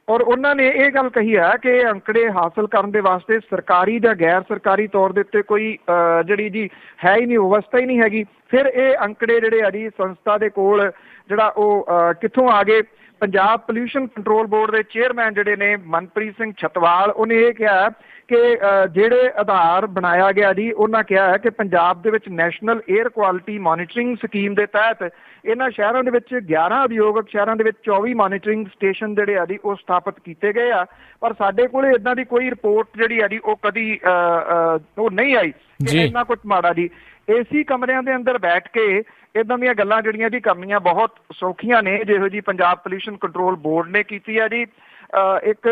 ਔਰ ਉਹਨਾਂ ਨੇ ਇਹ ਗੱਲ ਕਹੀ ਹੈ ਕਿ ਇਹ ਅੰਕੜੇ ਹਾਸਲ ਕਰਨ ਦੇ ਵਾਸਤੇ ਸਰਕਾਰੀ ਜਾਂ ਗੈਰ ਸਰਕਾਰੀ ਤੌਰ ਦੇ ਉੱਤੇ ਕੋਈ ਜਿਹੜੀ ਜੀ ਹੈ ਹੀ ਨਹੀਂ, ਵਿਵਸਥਾ ਹੀ ਨਹੀਂ ਹੈਗੀ। ਫਿਰ ਇਹ ਅੰਕੜੇ ਜਿਹੜੇ ਆ ਜੀ ਸੰਸਥਾ ਦੇ ਕੋਲ ਜਿਹੜਾ ਉਹ ਕਿੱਥੋਂ ਆ ਗਏ? ਪੰਜਾਬ ਪੋਲਿਊਸ਼ਨ ਕੰਟਰੋਲ ਬੋਰਡ ਦੇ ਚੇਅਰਮੈਨ ਜਿਹੜੇ ਨੇ ਮਨਪ੍ਰੀਤ ਸਿੰਘ ਛਤਵਾਲ, ਉਹਨੇ ਇਹ ਕਿਹਾ ਕਿ ਜਿਹੜੇ ਆਧਾਰ ਬਣਾਇਆ ਗਿਆ ਜੀ, ਉਹਨਾਂ ਕਿਹਾ ਹੈ ਕਿ ਪੰਜਾਬ ਦੇ ਵਿੱਚ national air quality monitoring scheme ਦੇ ਤਹਿਤ ਇਹਨਾਂ ਸ਼ਹਿਰਾਂ ਦੇ ਵਿੱਚ 11 ਉਦਯੋਗਿਕ ਸ਼ਹਿਰਾਂ ਦੇ ਵਿੱਚ 24 ਮੋਨੀਟਰਿੰਗ ਸਟੇਸ਼ਨ ਜਿਹੜੇ ਆ ਜੀ ਉਹ ਸਥਾਪਿਤ ਕੀਤੇ ਗਏ ਆ। ਪਰ ਸਾਡੇ ਕੋਲ ਇਦਾਂ ਦੀ ਕੋਈ ਰਿਪੋਰਟ ਜਿਹੜੀ ਆ ਜੀ ਉਹ ਕਦੀ ਉਹ ਨਹੀਂ ਆਈ ਕਿ ਇੰਨਾ ਕੁਝ ਮਾੜਾ ਜੀ। ਏਸੀ ਕਮਰਿਆਂ ਦੇ ਅੰਦਰ ਬੈਠ ਕੇ ਇਦਾਂ ਦੀਆਂ ਗੱਲਾਂ ਜਿਹੜੀਆਂ ਜੀ ਕਰਨੀਆਂ ਬਹੁਤ ਸੌਖੀਆਂ ਨੇ, ਜਿਹੋ ਜੀ ਪੰਜਾਬ ਪੋਲਿਊਸ਼ਨ ਕੰਟਰੋਲ ਬੋਰਡ ਨੇ ਕੀਤੀ ਆ ਜੀ। ਇੱਕ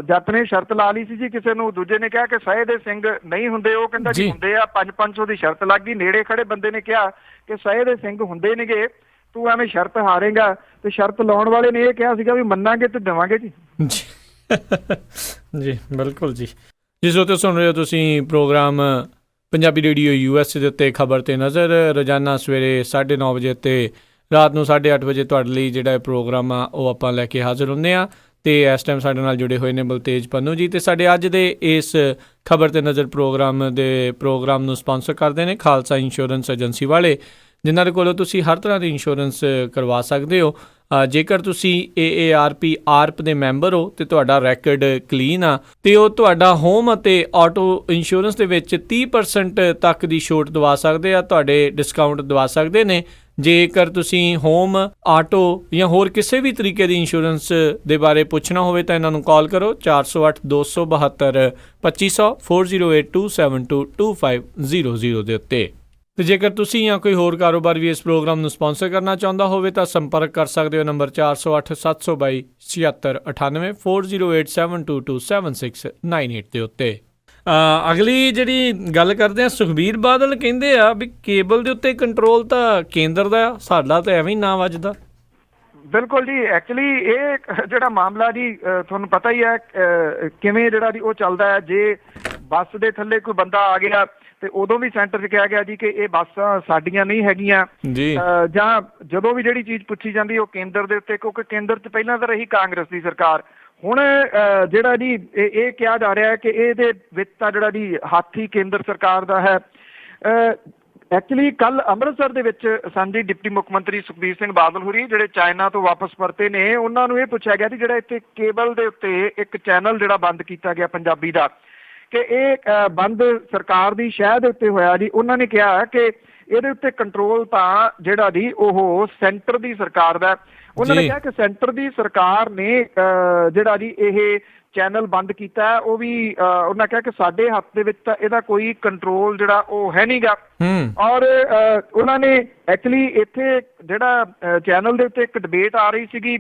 ਜੱਟ ਨੇ ਸ਼ਰਤ ਲਾ ਲਈ ਸੀ ਜੀ ਕਿਸੇ ਨੂੰ, ਦੂਜੇ ਨੇ ਕਿਹਾ ਕਿ ਸਹੇ ਦੇ ਸਿੰਘ ਨਹੀਂ ਹੁੰਦੇ, ਉਹ ਕਹਿੰਦਾ ਜੀ ਹੁੰਦੇ ਆ। 500 ਦੀ ਸ਼ਰਤ ਲੱਗ ਗਈ। ਨੇੜੇ ਖੜੇ ਬੰਦੇ ਨੇ ਕਿਹਾ ਕਿ ਸਹੇ ਦੇ ਸਿੰਘ ਹੁੰਦੇ ਨੇਗੇ, ਤੂੰ ਐਵੇਂ ਸ਼ਰਤ ਹਾਰੇਗਾ। ਤੇ ਸ਼ਰਤ ਲਾਉਣ ਵਾਲੇ ਨੇ ਇਹ ਕਿਹਾ ਸੀਗਾ ਵੀ ਮੰਨਾਂਗੇ ਤੇ ਦੇਵਾਂਗੇ ਜੀ। ਜੀ ਬਿਲਕੁਲ ਜੀ। ਜਿਸ ਉੱਤੇ ਸੁਣ ਰਹੇ ਹੋ ਤੁਸੀਂ ਪ੍ਰੋਗਰਾਮ ਪੰਜਾਬੀ ਰੇਡੀਓ USA ਦੇ ਉੱਤੇ ਖਬਰ ਤੇ ਨਜ਼ਰ, ਰੋਜ਼ਾਨਾ ਸਵੇਰੇ 9:30 ਵਜੇ ਤੇ ਰਾਤ ਨੂੰ 8:30 ਵਜੇ ਤੁਹਾਡੇ ਲਈ ਜਿਹੜਾ ਪ੍ਰੋਗਰਾਮ ਆ ਉਹ ਆਪਾਂ ਲੈ ਕੇ ਹਾਜ਼ਰ ਹੁੰਦੇ ਹਾਂ। ਅਤੇ ਇਸ ਟਾਈਮ ਸਾਡੇ ਨਾਲ ਜੁੜੇ ਹੋਏ ਨੇ ਬਲਤੇਜ ਪੰਨੂ ਜੀ। ਅਤੇ ਸਾਡੇ ਅੱਜ ਦੇ ਇਸ ਖਬਰ ਤੇ ਨਜ਼ਰ ਪ੍ਰੋਗਰਾਮ ਨੂੰ ਸਪਾਂਸਰ ਕਰਦੇ ਨੇ ਖਾਲਸਾ ਇੰਸ਼ੋਰੈਂਸ ਏਜੰਸੀ ਵਾਲੇ, ਜਿਨ੍ਹਾਂ ਦੇ ਕੋਲੋਂ ਤੁਸੀਂ ਹਰ ਤਰ੍ਹਾਂ ਦੀ ਇੰਸ਼ੋਰੈਂਸ ਕਰਵਾ ਸਕਦੇ ਹੋ। ਜੇਕਰ ਤੁਸੀਂ AARP ਦੇ ਮੈਂਬਰ ਹੋ ਅਤੇ ਤੁਹਾਡਾ ਰੈਕਡ ਕਲੀਨ ਆ, ਅਤੇ ਉਹ ਤੁਹਾਡਾ ਹੋਮ ਅਤੇ ਆਟੋ ਇੰਸ਼ੋਰੈਂਸ ਦੇ ਵਿੱਚ 30% ਤੱਕ ਦੀ ਛੋਟ ਦਵਾ ਸਕਦੇ ਆ, ਤੁਹਾਡੇ ਡਿਸਕਾਊਂਟ ਦਵਾ ਸਕਦੇ ਨੇ। ਜੇਕਰ ਤੁਸੀਂ ਹੋਮ, ਆਟੋ ਜਾਂ ਹੋਰ ਕਿਸੇ ਵੀ ਤਰੀਕੇ ਦੀ ਇੰਸ਼ੋਰੈਂਸ ਦੇ ਬਾਰੇ ਪੁੱਛਣਾ ਹੋਵੇ ਤਾਂ ਇਹਨਾਂ ਨੂੰ ਕਾਲ ਕਰੋ 408 272 2500 4082722500 ਦੇ ਉੱਤੇ। ਅਤੇ ਜੇਕਰ ਤੁਸੀਂ ਜਾਂ ਕੋਈ ਹੋਰ ਕਾਰੋਬਾਰ ਵੀ ਇਸ ਪ੍ਰੋਗਰਾਮ ਨੂੰ ਸਪਾਂਸਰ ਕਰਨਾ ਚਾਹੁੰਦਾ ਹੋਵੇ ਤਾਂ ਸੰਪਰਕ ਕਰ ਸਕਦੇ ਹੋ ਨੰਬਰ 408 722 7698 4087227698 ਦੇ ਉੱਤੇ। ਅਗਲੀ ਜਿਹੜੀ ਗੱਲ ਕਰਦੇ ਹਾਂ, ਸੁਖਬੀਰ ਬਾਦਲ ਕਹਿੰਦੇ ਆ ਵੀ ਕੇਬਲ ਦੇ ਉੱਤੇ ਕੰਟਰੋਲ ਤਾਂ ਕੇਂਦਰ ਦਾ, ਸਾਡਾ ਤਾਂ ਐਵੇਂ ਹੀ ਨਾ ਵੱਜਦਾ। ਬਿਲਕੁਲ ਜੀ। ਐਕਚੁਅਲੀ ਇਹ ਜਿਹੜਾ ਮਾਮਲਾ ਜੀ ਤੁਹਾਨੂੰ ਪਤਾ ਹੀ ਹੈ ਕਿਵੇਂ ਜਿਹੜਾ ਜੀ ਉਹ ਚੱਲਦਾ ਹੈ। ਜੇ ਬੱਸ ਦੇ ਥੱਲੇ ਕੋਈ ਬੰਦਾ ਆ ਗਿਆ ਤੇ ਉਦੋਂ ਵੀ ਸੈਂਟਰ 'ਚ ਕਿਹਾ ਗਿਆ ਜੀ ਕਿ ਇਹ ਬੱਸਾਂ ਸਾਡੀਆਂ ਨਹੀਂ ਹੈਗੀਆਂ ਜੀ, ਜਾਂ ਜਦੋਂ ਵੀ ਜਿਹੜੀ ਚੀਜ਼ ਪੁੱਛੀ ਜਾਂਦੀ ਉਹ ਕੇਂਦਰ ਦੇ ਉੱਤੇ, ਕਿਉਂਕਿ ਕੇਂਦਰ 'ਚ ਪਹਿਲਾਂ ਤਾਂ ਰਹੀ ਕਾਂਗਰਸ ਦੀ ਸਰਕਾਰ। ਹੁਣ ਜਿਹੜਾ ਜੀ ਇਹ ਕਿਹਾ ਜਾ ਰਿਹਾ ਹੈ ਕਿ ਇਹਦੇ ਵਿੱਚ ਤਾਂ ਜਿਹੜਾ ਜੀ ਹੱਥ ਹੀ ਕੇਂਦਰ ਸਰਕਾਰ ਦਾ ਹੈ। ਐਕਚੁਅਲੀ ਕੱਲ ਅੰਮ੍ਰਿਤਸਰ ਦੇ ਵਿੱਚ ਸਾਂਝੀ ਡਿਪਟੀ ਮੁੱਖ ਮੰਤਰੀ ਸੁਖਬੀਰ ਸਿੰਘ ਬਾਦਲ ਹੋਰੀ ਜਿਹੜੇ ਚਾਈਨਾ ਤੋਂ ਵਾਪਸ ਪਰਤੇ ਨੇ, ਉਹਨਾਂ ਨੂੰ ਇਹ ਪੁੱਛਿਆ ਗਿਆ ਸੀ ਜਿਹੜਾ ਇੱਥੇ ਕੇਬਲ ਦੇ ਉੱਤੇ ਇੱਕ ਚੈਨਲ ਜਿਹੜਾ ਬੰਦ ਕੀਤਾ ਗਿਆ ਪੰਜਾਬੀ ਦਾ, ਕਿ ਇਹ ਬੰਦ ਸਰਕਾਰ ਦੀ ਸ਼ਹਿ ਦੇ ਉੱਤੇ ਹੋਇਆ ਜੀ। ਉਹਨਾਂ ਨੇ ਕਿਹਾ ਕਿ ਇਹਦੇ ਉੱਤੇ ਕੰਟਰੋਲ ਤਾਂ ਜਿਹੜਾ ਜੀ ਉਹ ਸੈਂਟਰ ਦੀ ਸਰਕਾਰ ਦਾ। ਉਹਨਾਂ ਨੇ ਕਿਹਾ ਕਿ ਸੈਂਟਰ ਦੀ ਸਰਕਾਰ ਨੇ ਜਿਹੜਾ ਜੀ ਇਹ ਚੈਨਲ ਬੰਦ ਕੀਤਾ ਹੈ, ਉਹ ਵੀ ਉਹਨਾਂ ਕਿਹਾ ਕਿ ਸਾਡੇ ਹੱਥ ਦੇ ਵਿੱਚ ਤਾਂ ਇਹਦਾ ਕੋਈ ਕੰਟਰੋਲ ਜਿਹੜਾ ਉਹ ਹੈ ਨਹੀਂਗਾ। ਔਰ ਉਹਨਾਂ ਨੇ ਐਕਚੁਅਲੀ ਇੱਥੇ ਜਿਹੜਾ ਚੈਨਲ ਦੇ ਉੱਤੇ ਇੱਕ ਡਿਬੇਟ ਆ ਰਹੀ ਸੀਗੀ,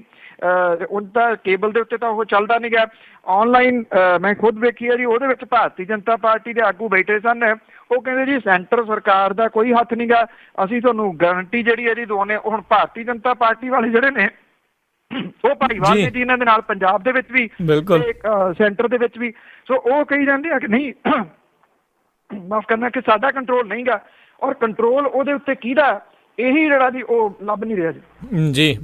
ਉਹਦਾ ਕੇਬਲ ਦੇ ਉੱਤੇ ਤਾਂ ਉਹ ਚੱਲਦਾ ਨਹੀਂ ਗਿਆ, ਆਨਲਾਈਨ ਮੈਂ ਖੁਦ ਵੇਖੀ ਹੈ ਜੀ। ਉਹਦੇ ਵਿੱਚ ਭਾਰਤੀ ਜਨਤਾ ਪਾਰਟੀ ਦੇ ਆਗੂ ਬੈਠੇ ਸਨ, ਉਹ ਕਹਿੰਦੇ ਜੀ ਸੈਂਟਰ ਸਰਕਾਰ ਦਾ ਕੋਈ ਹੱਥ ਨਹੀਂ ਗਾ, ਅਸੀਂ ਤੁਹਾਨੂੰ ਗਾਰੰਟੀ ਜਿਹੜੀ ਹੈ ਜੀ ਦਵਾਉਂਦੇ। ਹੁਣ ਭਾਰਤੀ ਜਨਤਾ ਪਾਰਟੀ ਵਾਲੇ ਜਿਹੜੇ ਨੇ ਉਹ ਭਾਈਵਾਲ ਨੇ ਜੀ ਇਹਨਾਂ ਦੇ ਨਾਲ, ਪੰਜਾਬ ਦੇ ਵਿੱਚ ਵੀ ਸੈਂਟਰ ਦੇ ਵਿੱਚ ਵੀ। ਸੋ ਉਹ ਕਹੀ ਜਾਂਦੇ ਆ ਕਿ ਨਹੀਂ, ਮਾਫ ਕਰਨਾ, ਕਿ ਸਾਡਾ ਕੰਟਰੋਲ ਨਹੀਂ ਗਾ। ਔਰ ਕੰਟਰੋਲ ਉਹਦੇ ਉੱਤੇ ਕਿਹਦਾ, ਇਹੀ ਜਿਹੜਾ ਜੀ ਉਹ ਲੱਭ ਨਹੀਂ ਰਿਹਾ ਜੀ।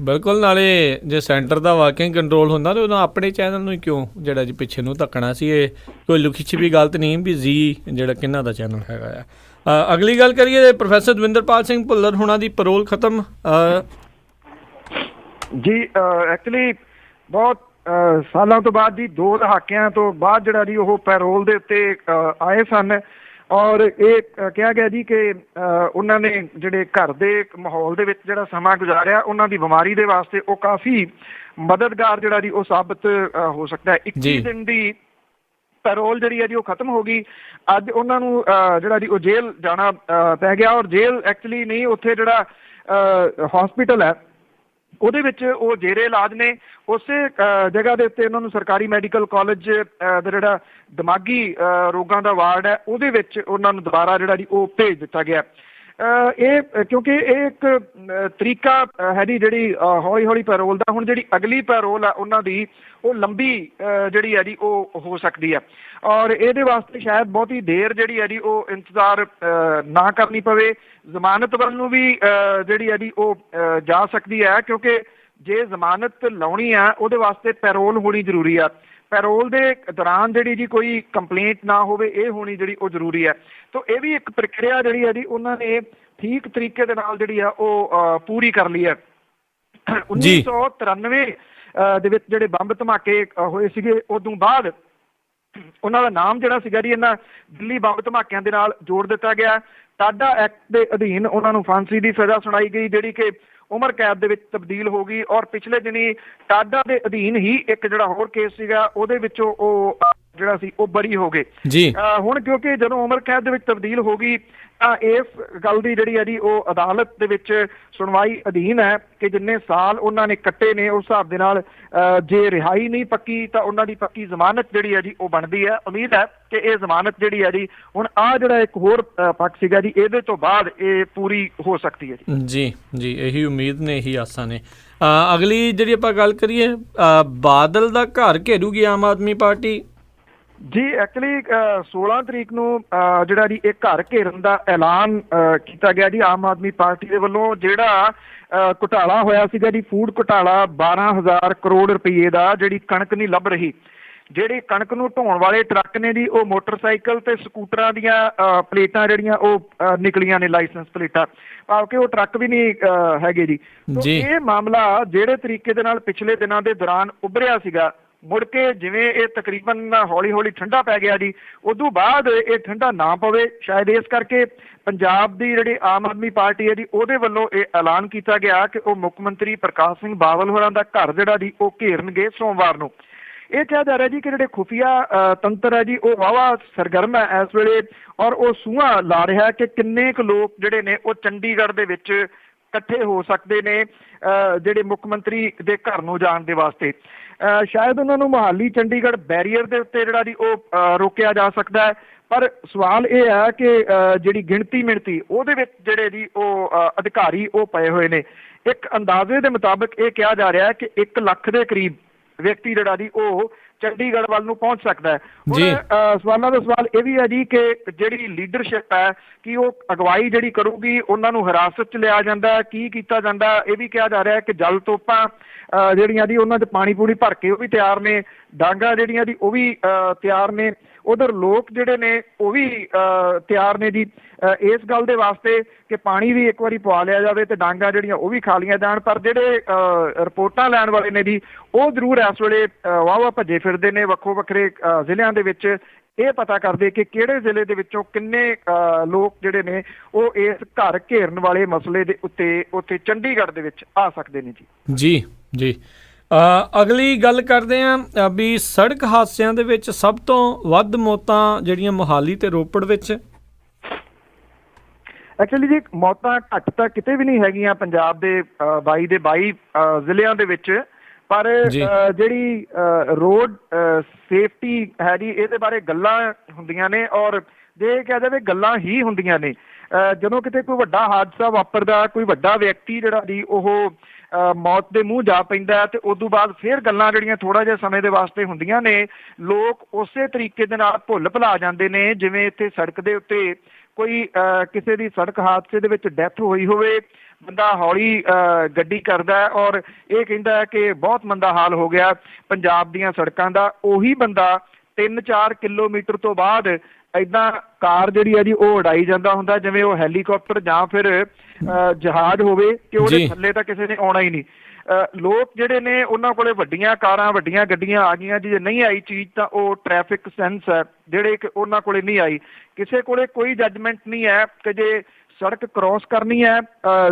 ਬਿਲਕੁਲ। ਨਾਲੇ ਜੇ ਸੈਂਟਰ ਦਾ ਵਾਕਿਆ ਕੰਟਰੋਲ ਹੁੰਦਾ ਤਾਂ ਉਦੋਂ ਆਪਣੇ ਚੈਨਲ ਨੂੰ ਕਿਉਂ ਜਿਹੜਾ ਜੀ ਪਿੱਛੇ ਨੂੰ ਧੱਕਣਾ ਸੀ? ਇਹ ਕੋਈ ਲੁਕੀ ਛਿਪੀ ਗਲਤ ਨਹੀਂ ਵੀ ਜੀ ਜਿਹੜਾ ਕਿਹਨਾਂ ਦਾ ਚੈਨਲ ਹੈਗਾ ਆ। ਅਗਲੀ ਗੱਲ ਕਰੀਏ, ਪ੍ਰੋਫੈਸਰ ਦਵਿੰਦਰਪਾਲ ਸਿੰਘ ਭੁੱਲਰ ਹੋਣਾ ਦੀ ਪੈਰੋਲ ਖਤਮ ਜੀ। ਐਕਚੁਅਲੀ ਬਹੁਤ ਸਾਲਾਂ ਤੋਂ ਬਾਅਦ ਜੀ, 2 ਦਹਾਕਿਆਂ ਤੋਂ ਬਾਅਦ ਜਿਹੜਾ ਜੀ ਉਹ ਪੈਰੋਲ ਦੇ ਉੱਤੇ ਆਏ ਸਨ। ਔਰ ਇਹ ਕਿਹਾ ਗਿਆ ਜੀ ਕਿ ਉਹਨਾਂ ਨੇ ਜਿਹੜੇ ਘਰ ਦੇ ਮਾਹੌਲ ਦੇ ਵਿੱਚ ਜਿਹੜਾ ਸਮਾਂ ਗੁਜ਼ਾਰਿਆ, ਉਹਨਾਂ ਦੀ ਬਿਮਾਰੀ ਦੇ ਵਾਸਤੇ ਉਹ ਕਾਫੀ ਮਦਦਗਾਰ ਜਿਹੜਾ ਜੀ ਉਹ ਸਾਬਤ ਹੋ ਸਕਦਾ ਹੈ। 21 ਦਿਨ ਦੀ ਪੈਰੋਲ ਜਿਹੜੀ ਹੈ ਜੀ ਉਹ ਖਤਮ ਹੋ ਗਈ। ਅੱਜ ਉਹਨਾਂ ਨੂੰ ਜਿਹੜਾ ਜੀ ਉਹ ਜੇਲ੍ਹ ਜਾਣਾ ਪੈ ਗਿਆ। ਔਰ ਜੇਲ੍ਹ ਐਕਚੁਅਲੀ ਨਹੀਂ, ਉੱਥੇ ਜਿਹੜਾ ਹੌਸਪੀਟਲ ਹੈ ਉਹਦੇ ਵਿੱਚ ਉਹ ਜੇਰੇ ਇਲਾਜ ਨੇ। ਉਸੇ ਜਗ੍ਹਾ ਦੇ ਉੱਤੇ ਉਹਨਾਂ ਨੂੰ ਸਰਕਾਰੀ ਮੈਡੀਕਲ ਕਾਲਜ ਦਾ ਜਿਹੜਾ ਦਿਮਾਗੀ ਰੋਗਾਂ ਦਾ ਵਾਰਡ ਹੈ ਉਹਦੇ ਵਿੱਚ ਉਹਨਾਂ ਨੂੰ ਦੁਬਾਰਾ ਜਿਹੜਾ ਜੀ ਉਹ ਭੇਜ ਦਿੱਤਾ ਗਿਆ। ਇਹ ਕਿਉਂਕਿ ਇਹ ਇੱਕ ਤਰੀਕਾ ਹੈ ਜੀ ਜਿਹੜੀ ਹੌਲੀ ਹੌਲੀ ਪੈਰੋਲ ਦਾ। ਹੁਣ ਜਿਹੜੀ ਅਗਲੀ ਪੈਰੋਲ ਆ ਉਹਨਾਂ ਦੀ ਉਹ ਲੰਬੀ ਜਿਹੜੀ ਹੈ ਜੀ ਉਹ ਹੋ ਸਕਦੀ ਹੈ। ਔਰ ਇਹਦੇ ਵਾਸਤੇ ਸ਼ਾਇਦ ਬਹੁਤੀ ਦੇਰ ਜਿਹੜੀ ਹੈ ਜੀ ਉਹ ਇੰਤਜ਼ਾਰ ਨਾ ਕਰਨੀ ਪਵੇ। ਜ਼ਮਾਨਤ ਵੱਲ ਨੂੰ ਵੀ ਜਿਹੜੀ ਹੈ ਜੀ ਉਹ ਜਾ ਸਕਦੀ ਹੈ, ਕਿਉਂਕਿ ਜੇ ਜ਼ਮਾਨਤ ਲਾਉਣੀ ਆ ਉਹਦੇ ਵਾਸਤੇ ਪੈਰੋਲ ਹੋਣੀ ਜ਼ਰੂਰੀ ਆ। ਪੈਰੋਲ ਦੇ ਦੌਰਾਨ ਜਿਹੜੀ ਜੀ ਕੋਈ ਕੰਪਲੇਂਟ ਨਾ ਹੋਵੇ, ਇਹ ਹੋਣੀ ਜਿਹੜੀ ਉਹ ਜ਼ਰੂਰੀ ਹੈ। ਤਾਂ ਇਹ ਵੀ ਇੱਕ ਪ੍ਰਕਿਰਿਆ ਜਿਹੜੀ ਹੈ ਜੀ ਉਹਨਾਂ ਨੇ ਠੀਕ ਤਰੀਕੇ ਦੇ ਨਾਲ ਜਿਹੜੀ ਆ ਉਹ ਪੂਰੀ ਕਰ ਲਈ ਹੈ। 1993 ਦੇ ਵਿੱਚ ਜਿਹੜੇ ਬੰਬ ਧਮਾਕੇ ਹੋਏ ਸੀਗੇ, ਉਦੋਂ ਬਾਅਦ ਉਹਨਾਂ ਦਾ ਨਾਮ ਜਿਹੜਾ ਸੀਗਾ ਜੀ ਇਹਨਾਂ ਦਿੱਲੀ ਬੰਬ ਧਮਾਕਿਆਂ ਦੇ ਨਾਲ ਜੋੜ ਦਿੱਤਾ ਗਿਆ। ਟਾਡਾ ਐਕਟ ਦੇ ਅਧੀਨ ਉਹਨਾਂ ਨੂੰ ਫਾਂਸੀ ਦੀ ਸਜ਼ਾ ਸੁਣਾਈ ਗਈ, ਜਿਹੜੀ ਕਿ ਉਮਰ ਕੈਦ ਦੇ ਵਿੱਚ ਤਬਦੀਲ ਹੋ ਗਈ। ਔਰ ਪਿਛਲੇ ਦਿਨੀ ਟਾਡਾ ਦੇ ਅਧੀਨ ਹੀ ਇੱਕ ਜਿਹੜਾ ਹੋਰ ਕੇਸ ਸੀਗਾ, ਉਹਦੇ ਵਿੱਚੋਂ ਉਹ ਜਿਹੜਾ ਸੀ ਉਹ ਬਰੀ ਹੋ ਗਏ ਜੀ। ਹੁਣ ਕਿਉਂਕਿ ਜਦੋਂ ਉਮਰ ਕੈਦ ਦੇ ਵਿੱਚ ਤਬਦੀਲ ਹੋ ਗਈ ਤਾਂ ਇਸ ਗੱਲ ਦੀ ਜਿਹੜੀ ਹੈ ਜੀ ਉਹ ਅਦਾਲਤ ਦੇ ਵਿੱਚ ਸੁਣਵਾਈ ਅਧੀਨ ਹੈ ਕਿ ਜਿੰਨੇ ਸਾਲ ਉਹਨਾਂ ਨੇ ਕੱਟੇ ਨੇ ਉਸ ਹਿਸਾਬ ਦੇ ਨਾਲ ਜੇ ਰਿਹਾਈ ਨਹੀਂ ਪੱਕੀ ਤਾਂ ਉਹਨਾਂ ਦੀ ਪੱਕੀ ਜ਼ਮਾਨਤ ਜਿਹੜੀ ਹੈ ਜੀ ਉਹ ਬਣਦੀ ਹੈ। ਉਮੀਦ ਹੈ ਕਿ ਇਹ ਜ਼ਮਾਨਤ ਜਿਹੜੀ ਹੈ ਜੀ ਹੁਣ ਜਿਹੜਾ ਇੱਕ ਹੋਰ ਪੱਖ ਸੀਗਾ ਜੀ, ਇਹਦੇ ਤੋਂ ਬਾਅਦ ਇਹ ਪੂਰੀ ਹੋ ਸਕਦੀ ਹੈ ਜੀ। ਜੀ ਇਹੀ ਉਮੀਦ ਨੇ, ਇਹੀ ਆਸਾਂ ਨੇ। ਅਗਲੀ ਜਿਹੜੀ ਆਪਾਂ ਗੱਲ ਕਰੀਏ, ਬਾਦਲ ਦਾ ਘਰ ਘੇਰੂਗੀ ਆਮ ਆਦਮੀ ਪਾਰਟੀ। ਜੀ ਐਕਚੁਅਲੀ 16 ਤਰੀਕ ਨੂੰ ਜਿਹੜਾ ਜੀ ਇਹ ਘਰ ਘੇਰਨ ਦਾ ਐਲਾਨ ਕੀਤਾ ਗਿਆ ਜੀ ਆਮ ਆਦਮੀ ਪਾਰਟੀ ਦੇ ਵੱਲੋਂ। ਜਿਹੜਾ ਘੁਟਾਲਾ ਹੋਇਆ ਸੀਗਾ ਜੀ, ਫੂਡ ਘੁਟਾਲਾ 12,000 ਕਰੋੜ ਰੁਪਏ ਦਾ, ਜਿਹੜੀ ਕਣਕ ਨਹੀਂ ਲੱਭ ਰਹੀ, ਜਿਹੜੀ ਕਣਕ ਨੂੰ ਢੋਣ ਵਾਲੇ ਟਰੱਕ ਨੇ ਜੀ ਉਹ ਮੋਟਰਸਾਈਕਲ ਤੇ ਸਕੂਟਰਾਂ ਦੀਆਂ ਪਲੇਟਾਂ ਜਿਹੜੀਆਂ ਉਹ ਨਿਕਲੀਆਂ ਨੇ, ਲਾਇਸੈਂਸ ਪਲੇਟਾਂ, ਭਾਵ ਕਿ ਉਹ ਟਰੱਕ ਵੀ ਨਹੀਂ ਹੈਗੇ ਜੀ। ਇਹ ਮਾਮਲਾ ਜਿਹੜੇ ਤਰੀਕੇ ਦੇ ਨਾਲ ਪਿਛਲੇ ਦਿਨਾਂ ਦੇ ਦੌਰਾਨ ਉੱਭਰਿਆ ਸੀਗਾ, ਮੁੜ ਕੇ ਜਿਵੇਂ ਇਹ ਤਕਰੀਬਨ ਹੌਲੀ ਹੌਲੀ ਠੰਡਾ ਪੈ ਗਿਆ ਜੀ, ਉਦੋਂ ਬਾਅਦ ਇਹ ਠੰਡਾ ਨਾ ਪਵੇ, ਸ਼ਾਇਦ ਇਸ ਕਰਕੇ ਪੰਜਾਬ ਦੀ ਜਿਹੜੀ ਆਮ ਆਦਮੀ ਪਾਰਟੀ ਹੈ ਜੀ ਉਹਦੇ ਵੱਲੋਂ ਇਹ ਐਲਾਨ ਕੀਤਾ ਗਿਆ ਕਿ ਉਹ ਮੁੱਖ ਮੰਤਰੀ ਪ੍ਰਕਾਸ਼ ਸਿੰਘ ਬਾਦਲ ਹੋਰਾਂ ਦਾ ਘਰ ਜਿਹੜਾ ਜੀ ਉਹ ਘੇਰਨਗੇ ਸੋਮਵਾਰ ਨੂੰ। ਇਹ ਕਿਹਾ ਜਾ ਰਿਹਾ ਜੀ ਕਿ ਜਿਹੜੇ ਖੁਫੀਆ ਤੰਤਰ ਹੈ ਜੀ ਉਹ ਵਾਹਵਾ ਸਰਗਰਮ ਹੈ ਇਸ ਵੇਲੇ, ਔਰ ਉਹ ਸੂਹਾਂ ਲਾ ਰਿਹਾ ਕਿ ਕਿੰਨੇ ਕੁ ਲੋਕ ਜਿਹੜੇ ਨੇ ਉਹ ਚੰਡੀਗੜ੍ਹ ਦੇ ਵਿੱਚ ਇਕੱਠੇ ਹੋ ਸਕਦੇ ਨੇ ਜਿਹੜੇ ਮੁੱਖ ਮੰਤਰੀ ਦੇ ਘਰ ਨੂੰ ਜਾਣ ਦੇ ਵਾਸਤੇ। ਸ਼ਾਇਦ ਉਹਨਾਂ ਨੂੰ ਮੁਹਾਲੀ ਚੰਡੀਗੜ੍ਹ ਬੈਰੀਅਰ ਦੇ ਉੱਤੇ ਜਿਹੜਾ ਜੀ ਉਹ ਰੋਕਿਆ ਜਾ ਸਕਦਾ ਹੈ, ਪਰ ਸਵਾਲ ਇਹ ਹੈ ਕਿ ਜਿਹੜੀ ਗਿਣਤੀ ਮਿਣਤੀ ਉਹਦੇ ਵਿੱਚ ਜਿਹੜੇ ਜੀ ਉਹ ਅਧਿਕਾਰੀ ਉਹ ਪਏ ਹੋਏ ਨੇ। ਇੱਕ ਅੰਦਾਜ਼ੇ ਦੇ ਮੁਤਾਬਕ ਇਹ ਕਿਹਾ ਜਾ ਰਿਹਾ ਹੈ ਕਿ 1 ਲੱਖ ਦੇ ਕਰੀਬ ਵਿਅਕਤੀ ਜਿਹੜਾ ਜੀ ਉਹ ਚੰਡੀਗੜ੍ਹ ਵੱਲ ਨੂੰ ਪਹੁੰਚ ਸਕਦਾ ਹੈ। ਸਵਾਲਾਂ ਦਾ ਸਵਾਲ ਇਹ ਵੀ ਹੈ ਜੀ ਕਿ ਜਿਹੜੀ ਲੀਡਰਸ਼ਿਪ ਹੈ ਕਿ ਉਹ ਅਗਵਾਈ ਜਿਹੜੀ ਕਰੂਗੀ, ਉਹਨਾਂ ਨੂੰ ਹਿਰਾਸਤ 'ਚ ਲਿਆ ਜਾਂਦਾ, ਕੀ ਕੀਤਾ ਜਾਂਦਾ। ਇਹ ਵੀ ਕਿਹਾ ਜਾ ਰਿਹਾ ਕਿ ਜਲ ਤੋਪਾਂ ਜਿਹੜੀਆਂ ਜੀ ਉਹਨਾਂ 'ਚ ਪਾਣੀ ਪੂਣੀ ਭਰ ਕੇ ਉਹ ਵੀ ਤਿਆਰ ਨੇ, ਡਾਂਗਾ ਜਿਹੜੀਆਂ ਜੀ ਉਹ ਵੀ ਤਿਆਰ ਨੇ, ਉਧਰ ਲੋਕ ਜਿਹੜੇ ਨੇ ਉਹ ਵੀ ਤਿਆਰ ਨੇ ਜੀ ਇਸ ਗੱਲ ਦੇ ਵਾਸਤੇ ਕਿ ਪਾਣੀ ਵੀ ਇੱਕ ਵਾਰੀ ਪਵਾ ਲਿਆ ਜਾਵੇ ਤੇ ਡਾਂਗਾ ਜਿਹੜੀਆਂ ਉਹ ਵੀ ਖਾ ਲਈਆਂ ਜਾਣ। ਪਰ ਜਿਹੜੇ ਰਿਪੋਰਟਾਂ ਲੈਣ ਵਾਲੇ ਨੇ ਜੀ ਉਹ ਜ਼ਰੂਰ ਇਸ ਵੇਲੇ ਵਾਹ ਭੱਜੇ ਫਿਰਦੇ ਨੇ ਵੱਖੋ ਵੱਖਰੇ ਜ਼ਿਲ੍ਹਿਆਂ ਦੇ ਵਿੱਚ, ਇਹ ਪਤਾ ਕਰਦੇ ਕਿ ਕਿਹੜੇ ਜ਼ਿਲ੍ਹੇ ਦੇ ਵਿੱਚੋਂ ਕਿੰਨੇ ਲੋਕ ਜਿਹੜੇ ਨੇ ਉਹ ਇਸ ਘਰ ਘੇਰਨ ਵਾਲੇ ਮਸਲੇ ਦੇ ਉੱਤੇ ਚੰਡੀਗੜ੍ਹ ਦੇ ਵਿੱਚ ਆ ਸਕਦੇ ਨੇ ਜੀ। ਜੀ ਅਗਲੀ ਗੱਲ ਕਰਦੇ ਹਾਂ ਵੀ ਸੜਕ ਹਾਦਸਿਆਂ ਦੇ ਵਿੱਚ ਸਭ ਤੋਂ ਵੱਧ ਮੌਤਾਂ ਜਿਹੜੀਆਂ ਮੋਹਾਲੀ ਤੇ ਰੋਪੜ ਵਿੱਚ। ਐਕਚੁਅਲੀ ਜੀ ਮੌਤਾਂ ਘੱਟ ਤਾਂ ਕਿਤੇ ਵੀ ਨਹੀਂ ਹੈਗੀਆਂ ਪੰਜਾਬ ਦੇ 22 ਦੇ 22 ਜ਼ਿਲ੍ਹਿਆਂ ਦੇ ਵਿੱਚ, ਪਰ ਜਿਹੜੀ ਰੋਡ ਸੇਫਟੀ ਹੈ ਜੀ ਇਹਦੇ ਬਾਰੇ ਗੱਲਾਂ ਹੁੰਦੀਆਂ ਨੇ, ਔਰ ਜੇ ਕਿਹਾ ਜਾਵੇ ਗੱਲਾਂ ਹੀ ਹੁੰਦੀਆਂ ਨੇ। ਜਦੋਂ ਕਿਤੇ ਕੋਈ ਵੱਡਾ ਹਾਦਸਾ ਵਾਪਰਦਾ, ਕੋਈ ਵੱਡਾ ਵਿਅਕਤੀ ਜਿਹੜਾ ਜੀ ਉਹ ਮੌਤ ਦੇ ਮੂੰਹ ਜਾ ਪੈਂਦਾ ਤੇ ਉਦੋਂ ਬਾਅਦ ਫਿਰ ਗੱਲਾਂ ਜਿਹੜੀਆਂ ਥੋੜਾ ਜਿਹਾ ਸਮੇਂ ਦੇ ਵਾਸਤੇ ਹੁੰਦੀਆਂ ਨੇ, ਲੋਕ ਉਸੇ ਤਰੀਕੇ ਦੇ ਨਾਲ ਭੁੱਲ ਭੁਲਾ ਜਾਂਦੇ ਨੇ ਜਿਵੇਂ ਇੱਥੇ ਸੜਕ ਦੇ ਉੱਤੇ ਕੋਈ ਕਿਸੇ ਦੀ ਸੜਕ ਹਾਦਸੇ ਦੇ ਵਿੱਚ ਡੈਥ ਹੋਈ ਹੋਵੇ, ਬੰਦਾ ਹੌਲੀ ਗੱਡੀ ਕਰਦਾ ਔਰ ਇਹ ਕਹਿੰਦਾ ਕਿ ਬਹੁਤ ਮੰਦਾ ਹਾਲ ਹੋ ਗਿਆ ਪੰਜਾਬ ਦੀਆਂ ਸੜਕਾਂ ਦਾ। ਉਹੀ ਬੰਦਾ 3-4 ਕਿਲੋਮੀਟਰ ਤੋਂ ਬਾਅਦ ਏਦਾਂ ਕਾਰ ਜਿਹੜੀ ਹੈ ਜੀ ਉਹ ਉਡਾਈ ਜਾਂਦਾ ਹੁੰਦਾ ਜਿਵੇਂ ਉਹ ਹੈਲੀਕਾਪਟਰ ਜਾਂ ਫਿਰ ਜਹਾਜ਼ ਹੋਵੇ ਕਿ ਉਹਦੇ ਥੱਲੇ ਤਾਂ ਕਿਸੇ ਨੇ ਆਉਣਾ ਹੀ ਨਹੀਂ। ਲੋਕ ਜਿਹੜੇ ਨੇ ਉਹਨਾਂ ਕੋਲੇ ਵੱਡੀਆਂ ਕਾਰਾਂ ਵੱਡੀਆਂ ਗੱਡੀਆਂ ਆ ਗਈਆਂ ਜੀ, ਜੇ ਨਹੀਂ ਆਈ ਚੀਜ਼ ਤਾਂ ਉਹ ਟ੍ਰੈਫਿਕ ਸੈਂਸ ਹੈ ਜਿਹੜੇ ਕਿ ਉਹਨਾਂ ਕੋਲੇ ਨਹੀਂ ਆਈ। ਕਿਸੇ ਕੋਲੇ ਕੋਈ ਜੱਜਮੈਂਟ ਨਹੀਂ ਹੈ ਕਿ ਜੇ ਸੜਕ ਕ੍ਰੋਸ ਕਰਨੀ ਹੈ,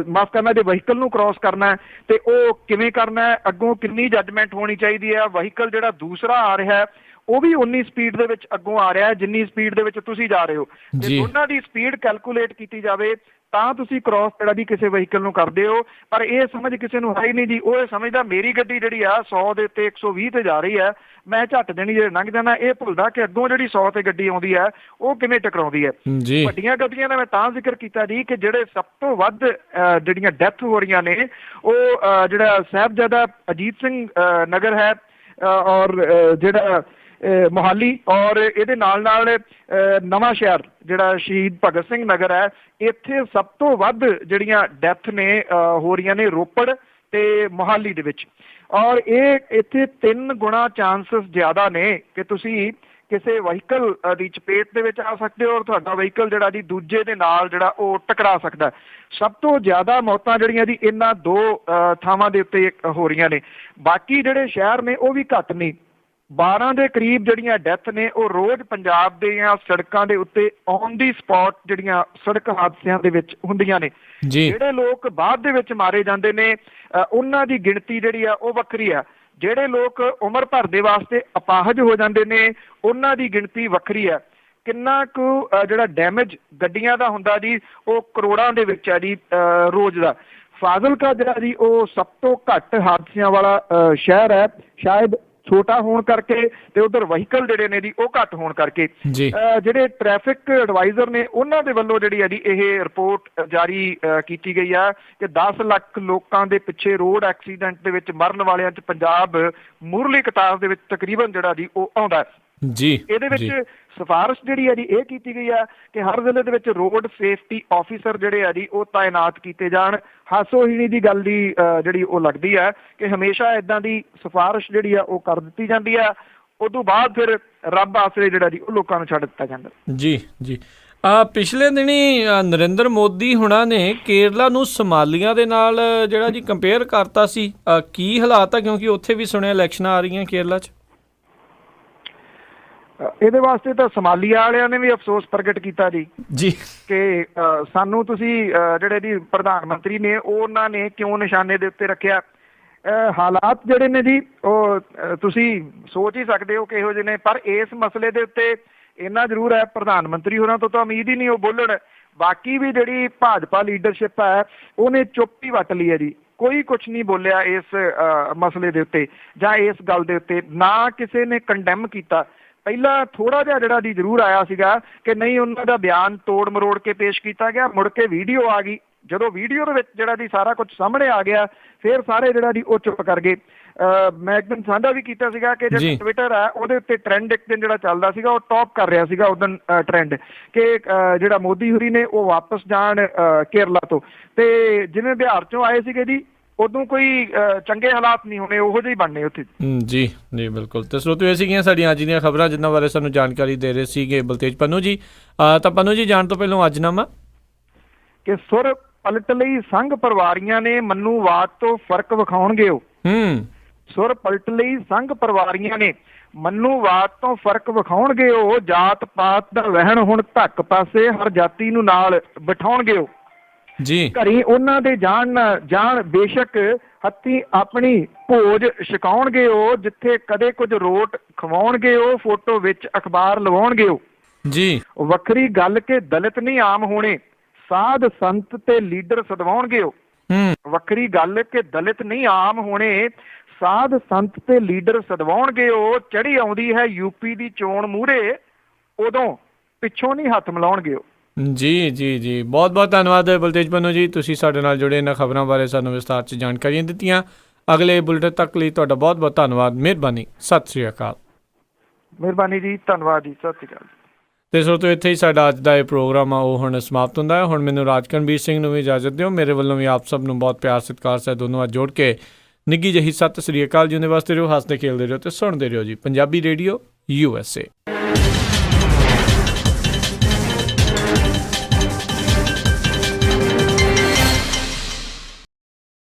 ਮਾਫ ਕਰਨਾ, ਜੇ ਵਹੀਕਲ ਨੂੰ ਕ੍ਰੋਸ ਕਰਨਾ ਹੈ ਤੇ ਉਹ ਕਿਵੇਂ ਕਰਨਾ ਹੈ, ਅੱਗੋਂ ਕਿੰਨੀ ਜੱਜਮੈਂਟ ਹੋਣੀ ਚਾਹੀਦੀ ਹੈ। ਵਹੀਕਲ ਜਿਹੜਾ ਦੂਸਰਾ ਆ ਰਿਹਾ ਹੈ ਉਹ ਵੀ ਉਨੀ ਸਪੀਡ ਦੇ ਵਿੱਚ ਅੱਗੋਂ ਆ ਰਿਹਾ ਜਿੰਨੀ ਸਪੀਡ ਦੇ ਵਿੱਚ ਤੁਸੀਂ ਜਾ ਰਹੇ ਹੋ। ਜੇ ਦੋਨਾਂ ਦੀ ਸਪੀਡ ਕੈਲਕੂਲੇਟ ਕੀਤੀ ਜਾਵੇ ਤਾਂ ਤੁਸੀਂ ਕ੍ਰੋਸ ਜਿਹੜਾ ਵੀ ਕਿਸੇ ਵਹੀਕਲ ਨੂੰ ਕਰਦੇ ਹੋ, ਪਰ ਇਹ ਸਮਝ ਕਿਸੇ ਨੂੰ ਹੈ ਹੀ ਨਹੀਂ ਜੀ। ਉਹ ਇਹ ਸਮਝਦਾ ਮੇਰੀ ਗੱਡੀ ਜਿਹੜੀ ਆ 100 ਦੇ ਉੱਤੇ 120 ਤੇ ਜਾ ਰਹੀ ਹੈ, ਮੈਂ ਝੱਟ ਦੇਣੀ ਜੇ ਲੰਘ ਜਾਣਾ। ਇਹ ਭੁੱਲਦਾ ਕਿ ਅੱਗੋਂ ਜਿਹੜੀ 100 ਤੇ ਗੱਡੀ ਆਉਂਦੀ ਹੈ ਉਹ ਕਿਵੇਂ ਟਕਰਾਉਂਦੀ ਹੈ। ਵੱਡੀਆਂ ਗੱਡੀਆਂ ਦਾ ਮੈਂ ਤਾਂ ਜ਼ਿਕਰ ਕੀਤਾ ਜੀ ਕਿ ਜਿਹੜੇ ਸਭ ਤੋਂ ਵੱਧ ਜਿਹੜੀਆਂ ਡੈਥ ਹੋ ਰਹੀਆਂ ਨੇ ਉਹ ਜਿਹੜਾ ਸਾਹਿਬਜ਼ਾਦਾ ਅਜੀਤ ਸਿੰਘ ਨਗਰ ਹੈ ਔਰ ਜਿਹੜਾ ਮੋਹਾਲੀ ਔਰ ਇਹਦੇ ਨਾਲ ਨਾਲ ਨਵਾਂ ਸ਼ਹਿਰ ਜਿਹੜਾ ਸ਼ਹੀਦ ਭਗਤ ਸਿੰਘ ਨਗਰ ਹੈ, ਇੱਥੇ ਸਭ ਤੋਂ ਵੱਧ ਜਿਹੜੀਆਂ ਡੈਥ ਨੇ ਹੋ ਰਹੀਆਂ ਨੇ ਰੋਪੜ ਤੇ ਮੋਹਾਲੀ ਦੇ ਵਿੱਚ। ਔਰ ਇਹ ਇੱਥੇ 3 ਗੁਣਾ ਚਾਂਸਸ ਜ਼ਿਆਦਾ ਨੇ ਕਿ ਤੁਸੀਂ ਕਿਸੇ ਵਹੀਕਲ ਦੀ ਚਪੇਟ ਦੇ ਵਿੱਚ ਆ ਸਕਦੇ ਹੋ ਔਰ ਤੁਹਾਡਾ ਵਹੀਕਲ ਜਿਹੜਾ ਜੀ ਦੂਜੇ ਦੇ ਨਾਲ ਜਿਹੜਾ ਉਹ ਟਕਰਾ ਸਕਦਾ। ਸਭ ਤੋਂ ਜ਼ਿਆਦਾ ਮੌਤਾਂ ਜਿਹੜੀਆਂ ਜੀ ਇਹਨਾਂ 2 ਥਾਵਾਂ ਦੇ ਉੱਤੇ ਹੋ ਰਹੀਆਂ ਨੇ। ਬਾਕੀ ਜਿਹੜੇ ਸ਼ਹਿਰ ਨੇ ਉਹ ਵੀ ਘੱਟ ਨਹੀਂ, 12 ਦੇ ਕਰੀਬ ਜਿਹੜੀਆਂ ਡੈਥ ਨੇ ਉਹ ਰੋਜ਼ ਪੰਜਾਬ ਦੀਆਂ ਸੜਕਾਂ ਦੇ ਉੱਤੇ ਔਨ ਦੀ ਸਪੌਟ ਜਿਹੜੀਆਂ ਸੜਕ ਹਾਦਸਿਆਂ ਦੇ ਵਿੱਚ ਹੁੰਦੀਆਂ ਨੇ। ਜਿਹੜੇ ਲੋਕ ਬਾਅਦ ਦੇ ਵਿੱਚ ਮਾਰੇ ਜਾਂਦੇ ਨੇ ਉਹਨਾਂ ਦੀ ਗਿਣਤੀ ਜਿਹੜੀ ਆ ਉਹ ਵੱਖਰੀ ਆ। ਜਿਹੜੇ ਲੋਕ ਉਮਰ ਭਰ ਦੇ ਵਾਸਤੇ ਅਪਾਹਜ ਹੋ ਜਾਂਦੇ ਨੇ ਉਹਨਾਂ ਦੀ ਗਿਣਤੀ ਵੱਖਰੀ ਆ। ਕਿੰਨਾ ਕੁ ਜਿਹੜਾ ਡੈਮੇਜ ਗੱਡੀਆਂ ਦਾ ਹੁੰਦਾ ਜੀ ਉਹ ਕਰੋੜਾਂ ਦੇ ਵਿੱਚ ਆ ਜੀ ਰੋਜ਼ ਦਾ। ਫਾਜ਼ਿਲਕਾ ਜਿਹੜਾ ਜੀ ਉਹ ਸਭ ਤੋਂ ਘੱਟ ਹਾਦਸਿਆਂ ਵਾਲਾ ਸ਼ਹਿਰ ਹੈ, ਸ਼ਾਇਦ ਛੋਟਾ ਹੋਣ ਕਰਕੇ ਤੇ ਉਧਰ ਵਹੀਕਲ ਜਿਹੜੇ ਨੇ ਜੀ ਉਹ ਘੱਟ ਹੋਣ ਕਰਕੇ। ਜਿਹੜੇ ਟ੍ਰੈਫਿਕ ਐਡਵਾਈਜ਼ਰ ਨੇ ਉਹਨਾਂ ਦੇ ਵੱਲੋਂ ਜਿਹੜੀ ਹੈ ਜੀ ਇਹ ਰਿਪੋਰਟ ਜਾਰੀ ਕੀਤੀ ਗਈ ਆ ਕਿ 10 ਲੱਖ ਲੋਕਾਂ ਦੇ ਪਿੱਛੇ ਰੋਡ ਐਕਸੀਡੈਂਟ ਦੇ ਵਿੱਚ ਮਰਨ ਵਾਲਿਆਂ 'ਚ ਪੰਜਾਬ ਮੂਹਰਲੀ ਕਤਾਰ ਦੇ ਵਿੱਚ ਤਕਰੀਬਨ ਜਿਹੜਾ ਜੀ ਉਹ ਆਉਂਦਾ ਜੀ। ਇਹਦੇ ਵਿੱਚ ਸਿਫਾਰਿਸ਼ ਜਿਹੜੀ ਹੈ ਜੀ ਇਹ ਕੀਤੀ ਗਈ ਆ ਕਿ ਹਰ ਜ਼ਿਲ੍ਹੇ ਦੇ ਵਿੱਚ ਰੋਡ ਸੇਫਟੀ ਆਫੀਸਰ ਜਿਹੜੇ ਆ ਜੀ ਉਹ ਤਾਇਨਾਤ ਕੀਤੇ ਜਾਣ। ਹਾਸੋਹੀਣੀ ਦੀ ਗੱਲ ਦੀ ਜਿਹੜੀ ਉਹ ਲੱਗਦੀ ਹੈ ਕਿ ਹਮੇਸ਼ਾ ਇੱਦਾਂ ਦੀ ਸਿਫਾਰਿਸ਼ ਜਿਹੜੀ ਆ ਉਹ ਕਰ ਦਿੱਤੀ ਜਾਂਦੀ ਆ, ਉਦੋਂ ਬਾਅਦ ਫਿਰ ਰੱਬ ਆਸਰੇ ਜਿਹੜਾ ਜੀ ਉਹ ਲੋਕਾਂ ਨੂੰ ਛੱਡ ਦਿੱਤਾ ਜਾਂਦਾ ਜੀ। ਪਿਛਲੇ ਦਿਨੀ ਨਰਿੰਦਰ ਮੋਦੀ ਹੁਣਾਂ ਨੇ ਕੇਰਲਾ ਨੂੰ ਸੋਮਾਲੀਆ ਦੇ ਨਾਲ ਜਿਹੜਾ ਜੀ ਕੰਪੇਅਰ ਕਰਤਾ ਸੀ। ਕੀ ਹਾਲਾਤ ਆ, ਕਿਉਂਕਿ ਉੱਥੇ ਵੀ ਸੁਣਿਆ ਇਲੈਕਸ਼ਨਾਂ ਆ ਰਹੀਆਂ ਕੇਰਲਾ 'ਚ। ਇਹਦੇ ਵਾਸਤੇ ਤਾਂ ਸੋਮਾਲੀਆ ਵਾਲਿਆਂ ਨੇ ਵੀ ਅਫਸੋਸ ਪ੍ਰਗਟ ਕੀਤਾ ਜੀ ਕਿ ਸਾਨੂੰ ਤੁਸੀਂ ਜਿਹੜੇ ਜੀ ਪ੍ਰਧਾਨ ਮੰਤਰੀ ਨੇ ਉਹਨਾਂ ਨੇ ਕਿਉਂ ਨਿਸ਼ਾਨੇ ਦੇ ਉੱਤੇ ਰੱਖਿਆ। ਹਾਲਾਤ ਜਿਹੜੇ ਨੇ ਜੀ ਉਹ ਤੁਸੀਂ ਸੋਚ ਹੀ ਸਕਦੇ ਹੋ ਕਿਹੋ ਜਿਹੇ ਨੇ। ਪਰ ਇਸ ਮਸਲੇ ਦੇ ਉੱਤੇ ਇੰਨਾ ਜ਼ਰੂਰ ਹੈ, ਪ੍ਰਧਾਨ ਮੰਤਰੀ ਹੋਰਾਂ ਤੋਂ ਤਾਂ ਉਮੀਦ ਹੀ ਨਹੀਂ ਉਹ ਬੋਲਣ। ਬਾਕੀ ਵੀ ਜਿਹੜੀ ਭਾਜਪਾ ਲੀਡਰਸ਼ਿਪ ਹੈ ਉਹਨੇ ਚੁੱਪ ਹੀ ਵੱਟ ਲਈ ਹੈ ਜੀ, ਕੋਈ ਕੁਛ ਨਹੀਂ ਬੋਲਿਆ ਇਸ ਮਸਲੇ ਦੇ ਉੱਤੇ ਜਾਂ ਇਸ ਗੱਲ ਦੇ ਉੱਤੇ, ਨਾ ਕਿਸੇ ਨੇ ਕੰਡੈਮ ਕੀਤਾ। ਪਹਿਲਾਂ ਥੋੜਾ ਜਿਹਾ ਜਿਹੜਾ ਜੀ ਜ਼ਰੂਰ ਆਇਆ ਸੀਗਾ ਕਿ ਨਹੀਂ ਉਹਨਾਂ ਦਾ ਬਿਆਨ ਤੋੜ ਮਰੋੜ ਕੇ ਪੇਸ਼ ਕੀਤਾ ਗਿਆ, ਮੁੜ ਕੇ ਵੀਡੀਓ ਆ ਗਈ। ਜਦੋਂ ਵੀਡੀਓ ਦੇ ਵਿੱਚ ਜਿਹੜਾ ਜੀ ਸਾਰਾ ਕੁਝ ਸਾਹਮਣੇ ਆ ਗਿਆ ਫਿਰ ਸਾਰੇ ਜਿਹੜਾ ਜੀ ਉਹ ਚੁੱਪ ਕਰ ਗਏ। ਮੈਂ ਇੱਕ ਦਿਨ ਸਾਂਝਾ ਵੀ ਕੀਤਾ ਸੀਗਾ ਕਿ ਜਿਹੜਾ ਟਵਿੱਟਰ ਹੈ ਉਹਦੇ ਉੱਤੇ ਟ੍ਰੈਂਡ ਇੱਕ ਦਿਨ ਜਿਹੜਾ ਚੱਲਦਾ ਸੀਗਾ ਉਹ ਟੌਪ ਕਰ ਰਿਹਾ ਸੀਗਾ ਉਦੋਂ ਟ੍ਰੈਂਡ ਕਿ ਜਿਹੜਾ ਮੋਦੀ ਹੋਰੀ ਨੇ ਉਹ ਵਾਪਸ ਜਾਣ ਕੇਰਲਾ ਤੋਂ। ਤੇ ਜਿਵੇਂ ਬਿਹਾਰ ਚੋਂ ਆਏ ਸੀਗੇ ਜੀ ਉਦੋਂ ਕੋਈ ਚੰਗੇ ਹਾਲਾਤ ਨਹੀਂ ਹੋਣੇ, ਉਹੋ ਜਿਹੇ ਹੀ ਬਣਨੇ ਉੱਥੇ। ਜੀ ਬਿਲਕੁਲ। ਤੇ ਸਰੋਤਿਓ ਇਹ ਸੀਗੀਆਂ ਸਾਡੀਆਂ ਅੱਜ ਦੀਆਂ ਖਬਰਾਂ ਜਿਨ੍ਹਾਂ ਬਾਰੇ ਸਾਨੂੰ ਜਾਣਕਾਰੀ ਦੇ ਰਹੇ ਸੀਗੇ ਬਲਤੇਜ ਪੰਨੂ ਜੀ। ਤਾਂ ਪੰਨੂ ਜੀ ਜਾਣ ਤੋਂ ਪਹਿਲਾਂ ਅੱਜਨਾਮਾ ਕਿ ਸੁਰ ਪਲਟ ਲਈ ਸੰਘ ਪਰਿਵਾਰੀਆਂ ਨੇ ਮਨੂਵਾਦ ਤੋਂ ਫਰਕ ਵਿਖਾਉਣਗੇ ਉਹ। ਸੁਰ ਪਲਟ ਲਈ ਸੰਘ ਪਰਿਵਾਰੀਆਂ ਨੇ ਮਨੂਵਾਦ ਤੋਂ ਫਰਕ ਵਿਖਾਉਣਗੇ ਉਹ। ਜਾਤ ਪਾਤ ਦਾ ਵਹਿਣ ਹੁਣ ਧੱਕ ਪਾਸੇ ਹਰ ਜਾਤੀ ਨੂੰ ਨਾਲ ਬਿਠਾਉਣਗੇ ਉਹ ਜੀ। ਘਰੀ ਉਹਨਾਂ ਦੇ ਜਾਣ ਬੇਸ਼ੱਕ ਹੱਥੀਂ ਆਪਣੀ ਭੋਜ ਛਕਾਉਣਗੇ ਉਹ। ਜਿੱਥੇ ਕਦੇ ਕੁਝ ਰੋਟ ਖਵਾਉਣਗੇ ਉਹ, ਫੋਟੋ ਵਿੱਚ ਅਖਬਾਰ ਲਵਾਉਣਗੇ ਉਹ ਜੀ। ਵੱਖਰੀ ਗੱਲ ਕਿ ਦਲਿਤ ਨਹੀਂ ਆਮ ਹੋਣੇ, ਸਾਧ ਸੰਤ ਤੇ ਲੀਡਰ ਸਦਵਾਉਣਗੇ ਉਹ। ਵੱਖਰੀ ਗੱਲ ਕਿ ਦਲਿਤ ਨਹੀਂ ਆਮ ਹੋਣੇ, ਸਾਧ ਸੰਤ ਤੇ ਲੀਡਰ ਸਦਵਾਉਣਗੇ ਉਹ। ਚੜੀ ਆਉਂਦੀ ਹੈ ਯੂਪੀ ਦੀ ਚੋਣ ਮੂਹਰੇ, ਉਦੋਂ ਪਿੱਛੋਂ ਨਹੀਂ ਹੱਥ ਮਿਲਾਉਣਗੇ ਉਹ ਜੀ। ਬਹੁਤ ਬਹੁਤ ਧੰਨਵਾਦ ਬਲਤੇਜ ਪੰਨੂ ਜੀ, ਤੁਸੀਂ ਸਾਡੇ ਨਾਲ ਜੁੜੇ ਇਹਨਾਂ ਖਬਰਾਂ ਬਾਰੇ ਸਾਨੂੰ ਵਿਸਤਾਰ 'ਚ ਜਾਣਕਾਰੀਆਂ ਦਿੱਤੀਆਂ। ਅਗਲੇ ਬੁਲੇਟਿਨ ਤੱਕ ਲਈ ਤੁਹਾਡਾ ਬਹੁਤ ਬਹੁਤ ਧੰਨਵਾਦ। ਮਿਹਰਬਾਨੀ। ਸਤਿ ਸ਼੍ਰੀ ਅਕਾਲ। ਮਿਹਰਬਾਨੀ ਜੀ, ਧੰਨਵਾਦ ਜੀ, ਸਤਿ ਸ਼੍ਰੀ ਅਕਾਲ। ਤੇ ਸਰੋਤਿਓ ਇੱਥੇ ਹੀ ਸਾਡਾ ਅੱਜ ਦਾ ਇਹ ਪ੍ਰੋਗਰਾਮ ਆ ਉਹ ਹੁਣ ਸਮਾਪਤ ਹੁੰਦਾ ਹੈ। ਹੁਣ ਮੈਨੂੰ ਰਾਜਕਰਨਵੀਰ ਸਿੰਘ ਨੂੰ ਵੀ ਇਜਾਜ਼ਤ ਦਿਓ। ਮੇਰੇ ਵੱਲੋਂ ਵੀ ਆਪ ਸਭ ਨੂੰ ਬਹੁਤ ਪਿਆਰ ਸਤਿਕਾਰ ਸਹਿਤ ਦੋਨੋਂ ਹੱਥ ਜੋੜ ਕੇ ਨਿੱਘੀ ਜਿਹੀ ਸਤਿ ਸ਼੍ਰੀ ਅਕਾਲ। ਜਿਉਂਦੇ ਵਾਸਤੇ ਰਹੋ, ਹੱਸਦੇ ਖੇਲਦੇ ਰਹੋ ਤੇ ਸੁਣਦੇ ਰਹੋ ਜੀ ਪੰਜਾਬੀ ਰੇਡੀਓ USA।